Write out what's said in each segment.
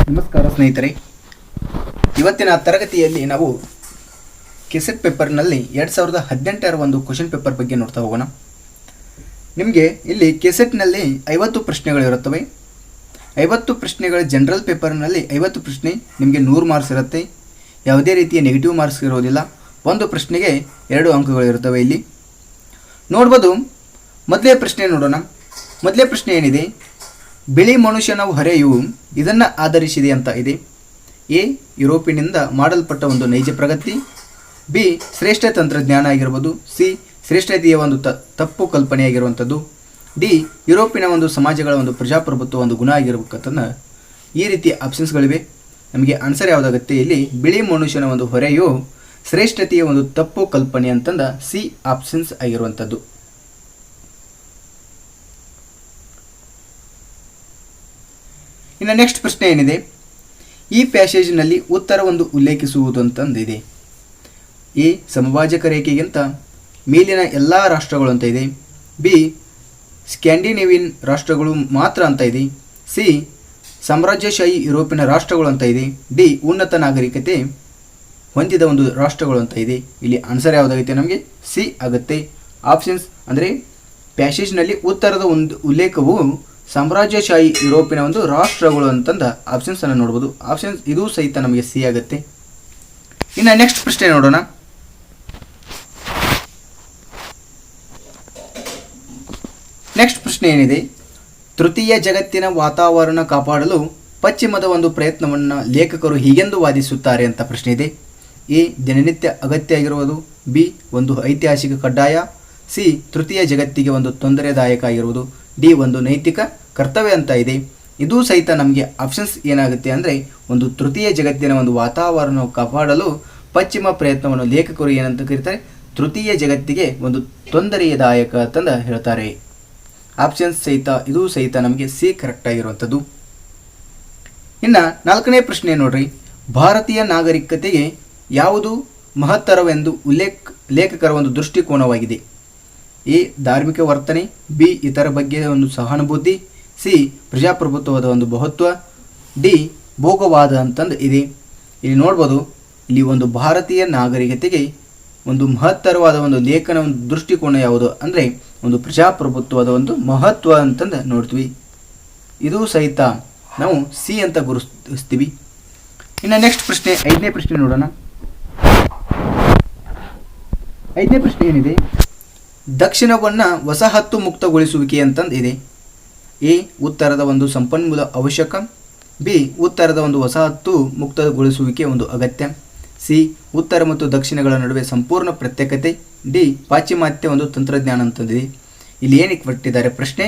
ನಮಸ್ಕಾರ ಸ್ನೇಹಿತರೆ, ಇವತ್ತಿನ ತರಗತಿಯಲ್ಲಿ ನಾವು ಕೆಸೆಟ್ ಪೇಪರ್ನಲ್ಲಿ 2018ರ ಒಂದು ಕ್ವಶನ್ ಪೇಪರ್ ಬಗ್ಗೆ ನೋಡ್ತಾ ಹೋಗೋಣ. ನಿಮಗೆ ಇಲ್ಲಿ ಕೆಸೆಟ್ನಲ್ಲಿ 50 ಪ್ರಶ್ನೆಗಳಿರುತ್ತವೆ. 50 ಪ್ರಶ್ನೆಗಳ ಜನರಲ್ ಪೇಪರ್ನಲ್ಲಿ 50 ಪ್ರಶ್ನೆ ನಿಮಗೆ 100 ಮಾರ್ಕ್ಸ್ ಇರುತ್ತೆ. ಯಾವುದೇ ರೀತಿಯ ನೆಗೆಟಿವ್ ಮಾರ್ಕ್ಸ್ ಇರೋದಿಲ್ಲ. ಒಂದು ಪ್ರಶ್ನೆಗೆ 2 ಅಂಕಗಳಿರುತ್ತವೆ. ಇಲ್ಲಿ ನೋಡ್ಬೋದು. ಮೊದಲೇ ಪ್ರಶ್ನೆ ನೋಡೋಣ. ಮೊದಲೇ ಪ್ರಶ್ನೆ ಏನಿದೆ, ಬಿಳಿ ಮನುಷ್ಯನ ಹೊರೆಯು ಇದನ್ನು ಆಧರಿಸಿದೆ ಅಂತ ಇದೆ. ಎ, ಯುರೋಪಿನಿಂದ ಮಾಡಲ್ಪಟ್ಟ ಒಂದು ನೈಜ ಪ್ರಗತಿ. ಬಿ, ಶ್ರೇಷ್ಠ ತಂತ್ರಜ್ಞಾನ ಆಗಿರ್ಬೋದು. ಸಿ, ಶ್ರೇಷ್ಠತೆಯ ಒಂದು ತಪ್ಪು ಕಲ್ಪನೆಯಾಗಿರುವಂಥದ್ದು. ಡಿ, ಯುರೋಪಿನ ಒಂದು ಸಮಾಜಗಳ ಒಂದು ಪ್ರಜಾಪ್ರಭುತ್ವ ಒಂದು ಗುಣ ಆಗಿರಬೇಕಂತಂದು ಈ ರೀತಿ ಆಪ್ಷನ್ಸ್ಗಳಿವೆ. ನಮಗೆ ಆನ್ಸರ್ ಯಾವುದಾಗುತ್ತೆ ಇಲ್ಲಿ? ಬಿಳಿ ಮನುಷ್ಯನ ಒಂದು ಹೊರೆಯು ಶ್ರೇಷ್ಠತೆಯ ಒಂದು ತಪ್ಪು ಕಲ್ಪನೆ ಅಂತಂದ ಸಿ ಆಪ್ಷನ್ಸ್ ಆಗಿರುವಂಥದ್ದು. ಇನ್ನು ನೆಕ್ಸ್ಟ್ ಪ್ರಶ್ನೆ ಏನಿದೆ, ಈ ಪ್ಯಾಸೇಜ್ನಲ್ಲಿ ಉತ್ತರ ಒಂದು ಉಲ್ಲೇಖಿಸುವುದು ಅಂತಂದಿದೆ. ಎ, ಸಮಭಾಜಕ ರೇಖೆಗಿಂತ ಮೇಲಿನ ಎಲ್ಲ ರಾಷ್ಟ್ರಗಳು ಅಂತ ಇದೆ. ಬಿ, ಸ್ಕ್ಯಾಂಡಿನೇವಿಯನ್ ರಾಷ್ಟ್ರಗಳು ಮಾತ್ರ ಅಂತ ಇದೆ. ಸಿ, ಸಾಮ್ರಾಜ್ಯಶಾಹಿ ಯುರೋಪಿನ ರಾಷ್ಟ್ರಗಳು ಅಂತ ಇದೆ. ಡಿ, ಉನ್ನತ ನಾಗರಿಕತೆ ಹೊಂದಿದ ಒಂದು ರಾಷ್ಟ್ರಗಳು ಅಂತ ಇದೆ. ಇಲ್ಲಿ ಆನ್ಸರ್ ಯಾವುದಾಗುತ್ತೆ? ನಮಗೆ ಸಿ ಆಗುತ್ತೆ. ಆಪ್ಷನ್ಸ್ ಅಂದರೆ ಪ್ಯಾಸೇಜ್ನಲ್ಲಿ ಉತ್ತರದ ಒಂದು ಉಲ್ಲೇಖವು ಸಾಮ್ರಾಜ್ಯಶಾಹಿ ಯುರೋಪಿನ ಒಂದು ರಾಷ್ಟ್ರಗಳು ಅಂತಂದ ಆಪ್ಷನ್ಸನ್ನು ನೋಡ್ಬೋದು. ಆಪ್ಷನ್ಸ್ ಇದು ಸಹಿತ ನಮಗೆ ಸಿ ಆಗುತ್ತೆ. ಇನ್ನು ನೆಕ್ಸ್ಟ್ ಪ್ರಶ್ನೆ ನೋಡೋಣ. ನೆಕ್ಸ್ಟ್ ಪ್ರಶ್ನೆ ಏನಿದೆ, ತೃತೀಯ ಜಗತ್ತಿನ ವಾತಾವರಣ ಕಾಪಾಡಲು ಪಶ್ಚಿಮದ ಒಂದು ಪ್ರಯತ್ನವನ್ನು ಲೇಖಕರು ಹೀಗೆಂದು ವಾದಿಸುತ್ತಾರೆ ಅಂತ ಪ್ರಶ್ನೆ ಇದೆ. ಎ, ದಿನನಿತ್ಯ ಅಗತ್ಯ ಆಗಿರುವುದು. ಬಿ, ಒಂದು ಐತಿಹಾಸಿಕ ಕಡ್ಡಾಯ. ಸಿ, ತೃತೀಯ ಜಗತ್ತಿಗೆ ಒಂದು ತೊಂದರೆದಾಯಕ ಆಗಿರುವುದು. ಡಿ, ಒಂದು ನೈತಿಕ ಕರ್ತವ್ಯ ಅಂತ ಇದೆ. ಇದು ಸಹಿತ ನಮಗೆ ಆಪ್ಷನ್ಸ್ ಏನಾಗುತ್ತೆ ಅಂದರೆ, ಒಂದು ತೃತೀಯ ಜಗತ್ತಿನ ಒಂದು ವಾತಾವರಣ ಕಾಪಾಡಲು ಪಶ್ಚಿಮ ಪ್ರಯತ್ನವನ್ನು ಲೇಖಕರು ಏನಂತ ಕರೀತಾರೆ? ತೃತೀಯ ಜಗತ್ತಿಗೆ ಒಂದು ತೊಂದರೆದಾಯಕ ಅಂತಂದು ಹೇಳ್ತಾರೆ. ಆಪ್ಷನ್ಸ್ ಸಹಿತ ಇದು ಸಹಿತ ನಮಗೆ ಸಿ ಕರೆಕ್ಟ್ ಆಗಿರುವಂಥದ್ದು. ಇನ್ನು 4ನೇ ಪ್ರಶ್ನೆ ನೋಡ್ರಿ, ಭಾರತೀಯ ನಾಗರಿಕತೆಗೆ ಯಾವುದು ಮಹತ್ತರವೆಂದು ಲೇಖಕರ ಒಂದು ದೃಷ್ಟಿಕೋನವಾಗಿದೆ. ಎ, ಧಾರ್ಮಿಕ ವರ್ತನೆ. ಬಿ, ಇತರ ಬಗ್ಗೆ ಒಂದು ಸಹಾನುಭೂತಿ. ಸಿ, ಪ್ರಜಾಪ್ರಭುತ್ವದ ಒಂದು ಮಹತ್ವ. ಡಿ, ಭೋಗವಾದ ಅಂತಂದು ಇದೆ. ಇಲ್ಲಿ ನೋಡ್ಬೋದು, ಇಲ್ಲಿ ಒಂದು ಭಾರತೀಯ ನಾಗರಿಕತೆಗೆ ಒಂದು ಮಹತ್ತರವಾದ ಒಂದು ಲೇಖನ ಒಂದು ದೃಷ್ಟಿಕೋನ ಯಾವುದು ಅಂದರೆ ಒಂದು ಪ್ರಜಾಪ್ರಭುತ್ವದ ಒಂದು ಮಹತ್ವ ಅಂತಂದು ನೋಡ್ತೀವಿ. ಇದು ಸಹಿತ ನಾವು ಸಿ ಅಂತ ಗುರುತಿಸ್ತೀವಿ. ಇನ್ನು ನೆಕ್ಸ್ಟ್ ಪ್ರಶ್ನೆ 5ನೇ ಪ್ರಶ್ನೆ ನೋಡೋಣ. 5ನೇ ಪ್ರಶ್ನೆ ಏನಿದೆ, ದಕ್ಷಿಣವನ್ನು ವಸಾಹತು ಮುಕ್ತಗೊಳಿಸುವಿಕೆ ಅಂತಂದು ಇದೆ. ಎ, ಉತ್ತರದ ಒಂದು ಸಂಪನ್ಮೂಲ ಅವಶ್ಯಕ. ಬಿ, ಉತ್ತರದ ಒಂದು ವಸಾಹತು ಮುಕ್ತಗೊಳಿಸುವಿಕೆ ಒಂದು ಅಗತ್ಯ. ಸಿ, ಉತ್ತರ ಮತ್ತು ದಕ್ಷಿಣಗಳ ನಡುವೆ ಸಂಪೂರ್ಣ ಪ್ರತ್ಯೇಕತೆ. ಡಿ, ಪಾಶ್ಚಿಮಾತ್ಯ ಒಂದು ತಂತ್ರಜ್ಞಾನ ಅಂತಂದಿದೆ. ಇಲ್ಲಿ ಏನಕ್ಕೆ ಕೊಟ್ಟಿದ್ದಾರೆ ಪ್ರಶ್ನೆ?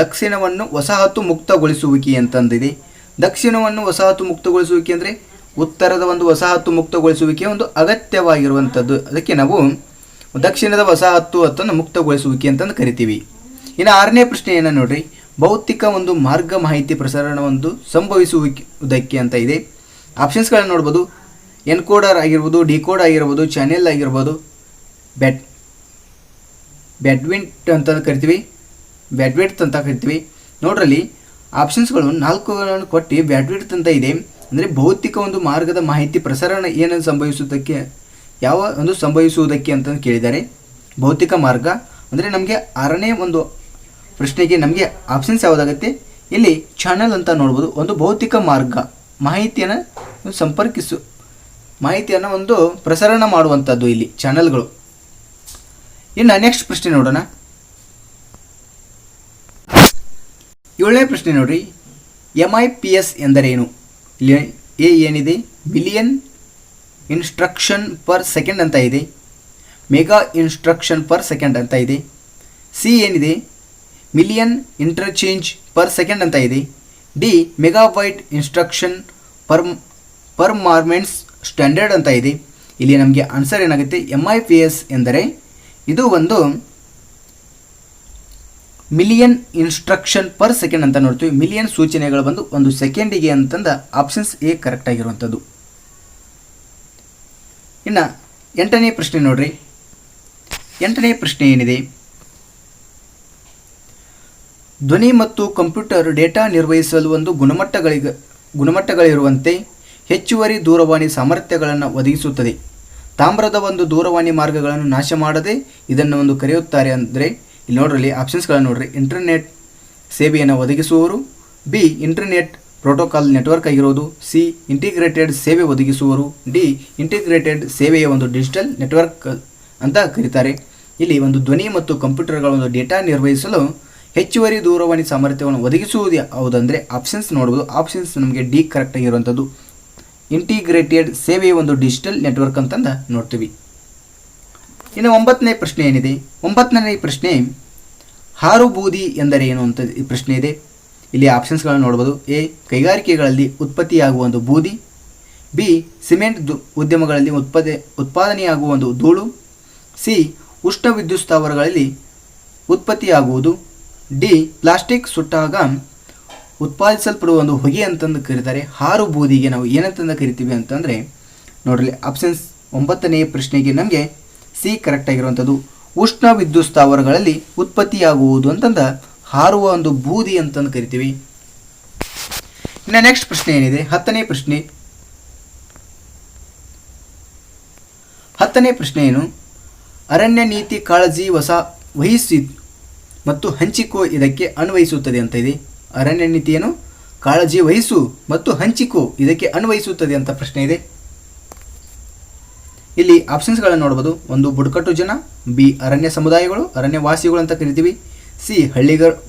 ದಕ್ಷಿಣವನ್ನು ವಸಾಹತು ಮುಕ್ತಗೊಳಿಸುವಿಕೆ ಅಂತಂದಿದೆ. ದಕ್ಷಿಣವನ್ನು ವಸಾಹತು ಮುಕ್ತಗೊಳಿಸುವಿಕೆ ಅಂದರೆ ಉತ್ತರದ ಒಂದು ವಸಾಹತು ಮುಕ್ತಗೊಳಿಸುವಿಕೆ ಒಂದು ಅಗತ್ಯವಾಗಿರುವಂಥದ್ದು. ಅದಕ್ಕೆ ನಾವು ದಕ್ಷಿಣದ ವಸಾಹತು ಅಂತಂದು ಮುಕ್ತಗೊಳಿಸುವಿಕೆ ಅಂತಂದು ಕರಿತೀವಿ. ಇನ್ನು 6ನೇ ಪ್ರಶ್ನೆ ಏನ ನೋಡ್ರಿ, ಭೌತಿಕ ಒಂದು ಮಾರ್ಗ ಮಾಹಿತಿ ಪ್ರಸರಣ ಒಂದು ಸಂಭವಿಸುವುದಕ್ಕೆ ಅಂತ ಇದೆ. ಆಪ್ಷನ್ಸ್ಗಳನ್ನು ನೋಡ್ಬೋದು. ಎನ್ಕೋಡರ್ ಆಗಿರ್ಬೋದು, ಡಿಕೋಡ್ ಆಗಿರ್ಬೋದು, ಚಾನೆಲ್ ಆಗಿರ್ಬೋದು, ಬ್ಯಾಂಡ್ವಿಡ್ತ್ ಅಂತ ಕರಿತೀವಿ, ಬ್ಯಾಂಡ್ವಿಡ್ತ್ ಅಂತ ಕರಿತೀವಿ. ನೋಡ್ರಲ್ಲಿ ಆಪ್ಷನ್ಸ್ಗಳು 4 ಕೊಟ್ಟು ಬ್ಯಾಂಡ್ವಿಡ್ತ್ ಅಂತ ಇದೆ. ಅಂದರೆ ಭೌತಿಕ ಒಂದು ಮಾರ್ಗದ ಮಾಹಿತಿ ಪ್ರಸರಣ ಏನನ್ನು ಸಂಭವಿಸುವುದಕ್ಕೆ, ಯಾವ ಒಂದು ಸಂಭವಿಸುವುದಕ್ಕೆ ಅಂತ ಕೇಳಿದ್ದಾರೆ. ಭೌತಿಕ ಮಾರ್ಗ ಅಂದರೆ ನಮಗೆ 6ನೇ ಒಂದು ಪ್ರಶ್ನೆಗೆ ನಮಗೆ ಆಪ್ಷನ್ಸ್ ಯಾವುದಾಗುತ್ತೆ? ಇಲ್ಲಿ ಚಾನಲ್ ಅಂತ ನೋಡ್ಬೋದು. ಒಂದು ಭೌತಿಕ ಮಾರ್ಗ ಮಾಹಿತಿಯನ್ನು ಮಾಹಿತಿಯನ್ನು ಒಂದು ಪ್ರಸರಣ ಮಾಡುವಂಥದ್ದು ಇಲ್ಲಿ ಚಾನಲ್ಗಳು. ಇನ್ನು ನೆಕ್ಸ್ಟ್ ಪ್ರಶ್ನೆ ನೋಡೋಣ. 7ನೇ ಪ್ರಶ್ನೆ ನೋಡ್ರಿ, MIPS ಎಂದರೇನು? ಇಲ್ಲಿ ಎ ಏನಿದೆ, ಮಿಲಿಯನ್ ಇನ್ಸ್ಟ್ರಕ್ಷನ್ ಪರ್ ಸೆಕೆಂಡ್ ಅಂತ ಇದೆ. ಮೆಗಾ ಇನ್ಸ್ಟ್ರಕ್ಷನ್ ಪರ್ ಸೆಕೆಂಡ್ ಅಂತ ಇದೆ. ಸಿ ಏನಿದೆ, ಮಿಲಿಯನ್ ಇಂಟರ್ಚೇಂಜ್ ಪರ್ ಸೆಕೆಂಡ್ ಅಂತ ಇದೆ. ಡಿ, ಮೆಗಾಬೈಟ್ ಇನ್ಸ್ಟ್ರಕ್ಷನ್ ಪರ್ಮಾರ್ಮೆನ್ಸ್ ಸ್ಟ್ಯಾಂಡರ್ಡ್ ಅಂತ ಇದೆ. ಇಲ್ಲಿ ನಮಗೆ ಆನ್ಸರ್ ಏನಾಗುತ್ತೆ? MIPS ಎಂದರೆ ಇದು ಒಂದು ಮಿಲಿಯನ್ ಇನ್ಸ್ಟ್ರಕ್ಷನ್ ಪರ್ ಸೆಕೆಂಡ್ ಅಂತ ನೋಡ್ತೀವಿ. ಮಿಲಿಯನ್ ಸೂಚನೆಗಳು ಬಂದು ಒಂದು ಸೆಕೆಂಡಿಗೆ ಅಂತಂದ ಆಪ್ಷನ್ಸ್ ಎ ಕರೆಕ್ಟ್ ಆಗಿರುವಂಥದ್ದು. ಇನ್ನು 8ನೇ ಪ್ರಶ್ನೆ ನೋಡ್ರಿ. 8ನೇ ಪ್ರಶ್ನೆ ಏನಿದೆ, ಧ್ವನಿ ಮತ್ತು ಕಂಪ್ಯೂಟರ್ ಡೇಟಾ ನಿರ್ವಹಿಸಲು ಒಂದು ಗುಣಮಟ್ಟಗಳಿರುವಂತೆ ಹೆಚ್ಚುವರಿ ದೂರವಾಣಿ ಸಾಮರ್ಥ್ಯಗಳನ್ನು ಒದಗಿಸುತ್ತದೆ. ತಾಮ್ರದ ಒಂದು ದೂರವಾಣಿ ಮಾರ್ಗಗಳನ್ನು ನಾಶ ಮಾಡದೆ ಇದನ್ನು ಒಂದು ಕರೆಯುತ್ತಾರೆ. ಅಂದರೆ ಇಲ್ಲಿ ನೋಡ್ರಲ್ಲಿ ಆಪ್ಷನ್ಸ್ಗಳನ್ನು ನೋಡ್ರಿ. ಇಂಟರ್ನೆಟ್ ಸೇವೆಯನ್ನು ಒದಗಿಸುವವರು, ಬಿ ಇಂಟರ್ನೆಟ್ ಪ್ರೋಟೋಕಾಲ್ ನೆಟ್ವರ್ಕ್ ಆಗಿರೋದು, ಸಿ ಇಂಟಿಗ್ರೇಟೆಡ್ ಸೇವೆ ಒದಗಿಸುವವರು, ಡಿ ಇಂಟಿಗ್ರೇಟೆಡ್ ಸೇವೆಯ ಒಂದು ಡಿಜಿಟಲ್ ನೆಟ್ವರ್ಕ್ ಅಂತ ಕರೀತಾರೆ. ಇಲ್ಲಿ ಒಂದು ಧ್ವನಿ ಮತ್ತು ಕಂಪ್ಯೂಟರ್ಗಳ ಒಂದು ಡೇಟಾ ನಿರ್ವಹಿಸಲು ಹೆಚ್ಚುವರಿ ದೂರವಾಣಿ ಸಾಮರ್ಥ್ಯವನ್ನು ಒದಗಿಸುವುದು ಯಾವುದಂದರೆ ಆಪ್ಷನ್ಸ್ ನೋಡ್ಬೋದು. ಆಪ್ಷನ್ಸ್ ನಮಗೆ ಡಿ ಕರೆಕ್ಟ್ ಆಗಿರುವಂಥದ್ದು. ಇಂಟಿಗ್ರೇಟೆಡ್ ಸೇವೆಯ ಒಂದು ಡಿಜಿಟಲ್ ನೆಟ್ವರ್ಕ್ ಅಂತಂದು ನೋಡ್ತೀವಿ. ಇನ್ನು 9ನೇ ಪ್ರಶ್ನೆ ಏನಿದೆ, 9ನೇ ಪ್ರಶ್ನೆ ಹಾರುಬೂದಿ ಎಂದರೆ ಏನು ಅಂತ ಈ ಪ್ರಶ್ನೆ ಇದೆ. ಇಲ್ಲಿ ಆಪ್ಷನ್ಸ್ಗಳನ್ನು ನೋಡ್ಬೋದು. ಎ ಕೈಗಾರಿಕೆಗಳಲ್ಲಿ ಉತ್ಪತ್ತಿಯಾಗುವ ಒಂದು ಬೂದಿ, ಬಿ ಸಿಮೆಂಟ್ ಉದ್ಯಮಗಳಲ್ಲಿ ಉತ್ಪಾದನೆಯಾಗುವ ಒಂದು ಧೂಳು, ಸಿ ಉಷ್ಣ ವಿದ್ಯುತ್ ಸ್ಥಾವರಗಳಲ್ಲಿ ಉತ್ಪತ್ತಿಯಾಗುವುದು, ಡಿ ಪ್ಲಾಸ್ಟಿಕ್ ಸುಟ್ಟಾಗ ಉತ್ಪಾದಿಸಲ್ಪಡುವ ಒಂದು ಹೊಗೆ ಅಂತಂದು ಕರೀತಾರೆ. ಹಾರು ಬೂದಿಗೆ ನಾವು ಏನಂತಂದು ಕರಿತೀವಿ ಅಂತಂದರೆ ನೋಡ್ರಿ ಆಪ್ಷನ್ಸ್ 9ನೇ ಪ್ರಶ್ನೆಗೆ ನಮಗೆ ಸಿ ಕರೆಕ್ಟ್ ಆಗಿರುವಂಥದ್ದು. ಉಷ್ಣ ವಿದ್ಯುತ್ ಸ್ಥಾವರಗಳಲ್ಲಿ ಉತ್ಪತ್ತಿಯಾಗುವುದು ಅಂತಂದ ಹಾರುವ ಒಂದು ಬೂದಿ ಅಂತಂದು ಕರಿತೀವಿ. ಇನ್ನು ನೆಕ್ಸ್ಟ್ ಪ್ರಶ್ನೆ ಏನಿದೆ, 10ನೇ ಪ್ರಶ್ನೆ. 10ನೇ ಪ್ರಶ್ನೆ ಏನು, ಅರಣ್ಯ ನೀತಿ ಕಾಳಜಿ ವಹಿಸಿ ಮತ್ತು ಹಂಚಿಕೋ ಇದಕ್ಕೆ ಅನ್ವಯಿಸುತ್ತದೆ ಅಂತ ಇದೆ. ಅರಣ್ಯ ನೀತಿಯನ್ನು ಕಾಳಜಿ ವಹಿಸು ಮತ್ತು ಹಂಚಿಕೋ ಇದಕ್ಕೆ ಅನ್ವಯಿಸುತ್ತದೆ ಅಂತ ಪ್ರಶ್ನೆ ಇದೆ. ಇಲ್ಲಿ ಆಪ್ಷನ್ಸ್ಗಳನ್ನು ನೋಡ್ಬೋದು. ಒಂದು ಬುಡಕಟ್ಟು ಜನ, ಬಿ ಅರಣ್ಯ ಸಮುದಾಯಗಳು, ಅರಣ್ಯವಾಸಿಗಳು ಅಂತ ಕರಿತೀವಿ, ಸಿ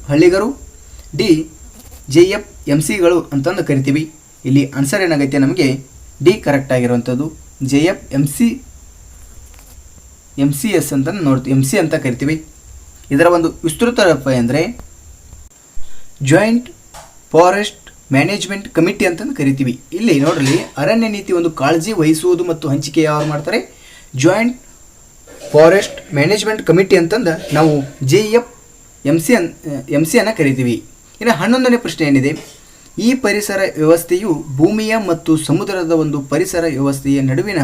ಹಳ್ಳಿಗರು, ಡಿ JFMCಗಳು ಅಂತಂದು ಕರಿತೀವಿ. ಇಲ್ಲಿ ಆನ್ಸರ್ ಏನಾಗೈತೆ ನಮಗೆ ಡಿ ಕರೆಕ್ಟ್ ಆಗಿರುವಂಥದ್ದು. JFMCS ಅಂತ ನೋಡ್ತೀವಿ, MC ಅಂತ ಕರಿತೀವಿ. ಇದರ ಒಂದು ವಿಸ್ತೃತ ರೂಪ ಅಂದರೆ ಜಾಯಿಂಟ್ ಫಾರೆಸ್ಟ್ ಮ್ಯಾನೇಜ್ಮೆಂಟ್ ಕಮಿಟಿ ಅಂತಂದು ಕರಿತೀವಿ. ಇಲ್ಲಿ ನೋಡ್ರಿ ಅರಣ್ಯ ನೀತಿ ಒಂದು ಕಾಳಜಿ ವಹಿಸುವುದು ಮತ್ತು ಹಂಚಿಕೆ ಯಾರು ಮಾಡ್ತಾರೆ, ಜಾಯಿಂಟ್ ಫಾರೆಸ್ಟ್ ಮ್ಯಾನೇಜ್ಮೆಂಟ್ ಕಮಿಟಿ ಅಂತಂದು ನಾವು JFMC ಅನ್ನು ಕರಿತೀವಿ. ಇನ್ನು 11ನೇ ಪ್ರಶ್ನೆ ಏನಿದೆ, ಈ ಪರಿಸರ ವ್ಯವಸ್ಥೆಯು ಭೂಮಿಯ ಮತ್ತು ಸಮುದ್ರದ ಒಂದು ಪರಿಸರ ವ್ಯವಸ್ಥೆಯ ನಡುವಿನ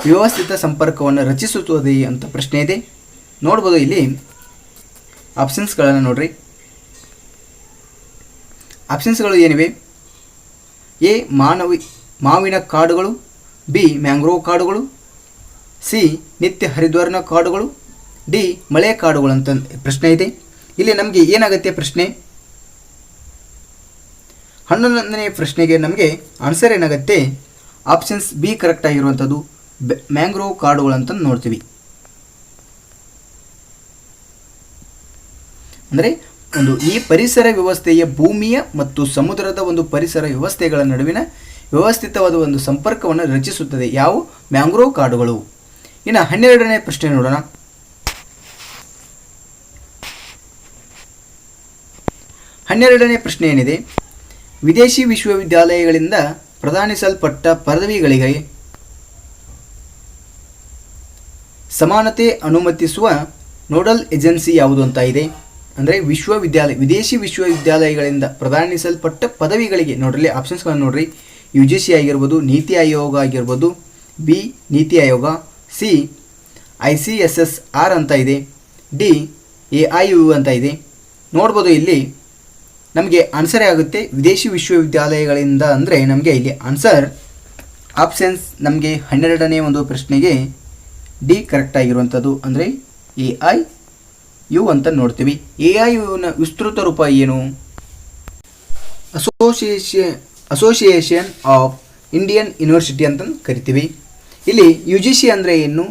ವ್ಯವಸ್ಥಿತ ಸಂಪರ್ಕವನ್ನು ರಚಿಸುತ್ತದೆ ಅಂತ ಪ್ರಶ್ನೆ ಇದೆ. ನೋಡ್ಬೋದು ಇಲ್ಲಿ ಆಪ್ಷನ್ಸ್ಗಳನ್ನು ನೋಡ್ರಿ. ಆಪ್ಷನ್ಸ್ಗಳು ಏನಿವೆ, ಎ ಮಾವಿನ ಕಾಡುಗಳು, ಬಿ ಮ್ಯಾಂಗ್ರೋವ್ ಕಾಡುಗಳು, ಸಿ ನಿತ್ಯ ಹರಿದ್ವರ್ಣ ಕಾಡುಗಳು, ಡಿ ಮಳೆ ಕಾಡುಗಳು ಅಂತ ಪ್ರಶ್ನೆ ಇದೆ. ಇಲ್ಲಿ ನಮಗೆ ಏನಾಗುತ್ತೆ ಪ್ರಶ್ನೆ, 11ನೇ ಪ್ರಶ್ನೆಗೆ ನಮಗೆ ಆನ್ಸರ್ ಏನಾಗುತ್ತೆ, ಆಪ್ಷನ್ಸ್ ಬಿ ಕರೆಕ್ಟ್ ಆಗಿರುವಂಥದ್ದು, ಮ್ಯಾಂಗ್ರೋವ್ ಕಾಡುಗಳು ಅಂತ ನೋಡ್ತೀವಿ. ಅಂದರೆ ಒಂದು ಈ ಪರಿಸರ ವ್ಯವಸ್ಥೆಯ ಭೂಮಿಯ ಮತ್ತು ಸಮುದ್ರದ ಒಂದು ಪರಿಸರ ವ್ಯವಸ್ಥೆಗಳ ನಡುವಿನ ವ್ಯವಸ್ಥಿತವಾದ ಒಂದು ಸಂಪರ್ಕವನ್ನು ರಚಿಸುತ್ತದೆ. ಯಾವ ಮ್ಯಾಂಗ್ರೋವ್ ಕಾಡುಗಳು. ಇನ್ನು 12ನೇ ಪ್ರಶ್ನೆ ನೋಡೋಣ. 12ನೇ ಪ್ರಶ್ನೆ ಏನಿದೆ, ವಿದೇಶಿ ವಿಶ್ವವಿದ್ಯಾಲಯಗಳಿಂದ ಪ್ರದಾನಿಸಲ್ಪಟ್ಟ ಪದವಿಗಳಿಗೆ ಸಮಾನತೆ ಅನುಮತಿಸುವ ನೋಡಲ್ ಏಜೆನ್ಸಿ ಯಾವುದು ಅಂತ ಇದೆ. ಅಂದರೆ ವಿದೇಶಿ ವಿಶ್ವವಿದ್ಯಾಲಯಗಳಿಂದ ಪ್ರದಾನಿಸಲ್ಪಟ್ಟ ಪದವಿಗಳಿಗೆ ನೋಡ್ರಿ ಆಪ್ಷನ್ಸ್ಗಳನ್ನು ನೋಡ್ರಿ. UGC ಆಗಿರ್ಬೋದು, ನೀತಿ ಆಯೋಗ ಆಗಿರ್ಬೋದು, B NITI Aayog, C ICSSR ಅಂತ ಇದೆ, ಡಿ AIU ಅಂತ ಇದೆ. ನೋಡ್ಬೋದು ಇಲ್ಲಿ ನಮಗೆ ಆನ್ಸರೇ ಆಗುತ್ತೆ ವಿದೇಶಿ ವಿಶ್ವವಿದ್ಯಾಲಯಗಳಿಂದ. ಅಂದರೆ ನಮಗೆ ಇಲ್ಲಿ ಆನ್ಸರ್ ಆಪ್ಷನ್ಸ್ ನಮಗೆ 12ನೇ ಒಂದು ಪ್ರಶ್ನೆಗೆ ಡಿ ಕರೆಕ್ಟ್ ಆಗಿರುವಂಥದ್ದು. ಅಂದರೆ AIU ಅಂತ ನೋಡ್ತೀವಿ. AIUನ ವಿಸ್ತೃತ ರೂಪ ಏನು, ಅಸೋಸಿಯೇಷನ್ ಆಫ್ ಇಂಡಿಯನ್ ಯೂನಿವರ್ಸಿಟಿ ಅಂತ ಕರಿತೀವಿ. ಇಲ್ಲಿ UGC ಅಂದರೆ ಏನು,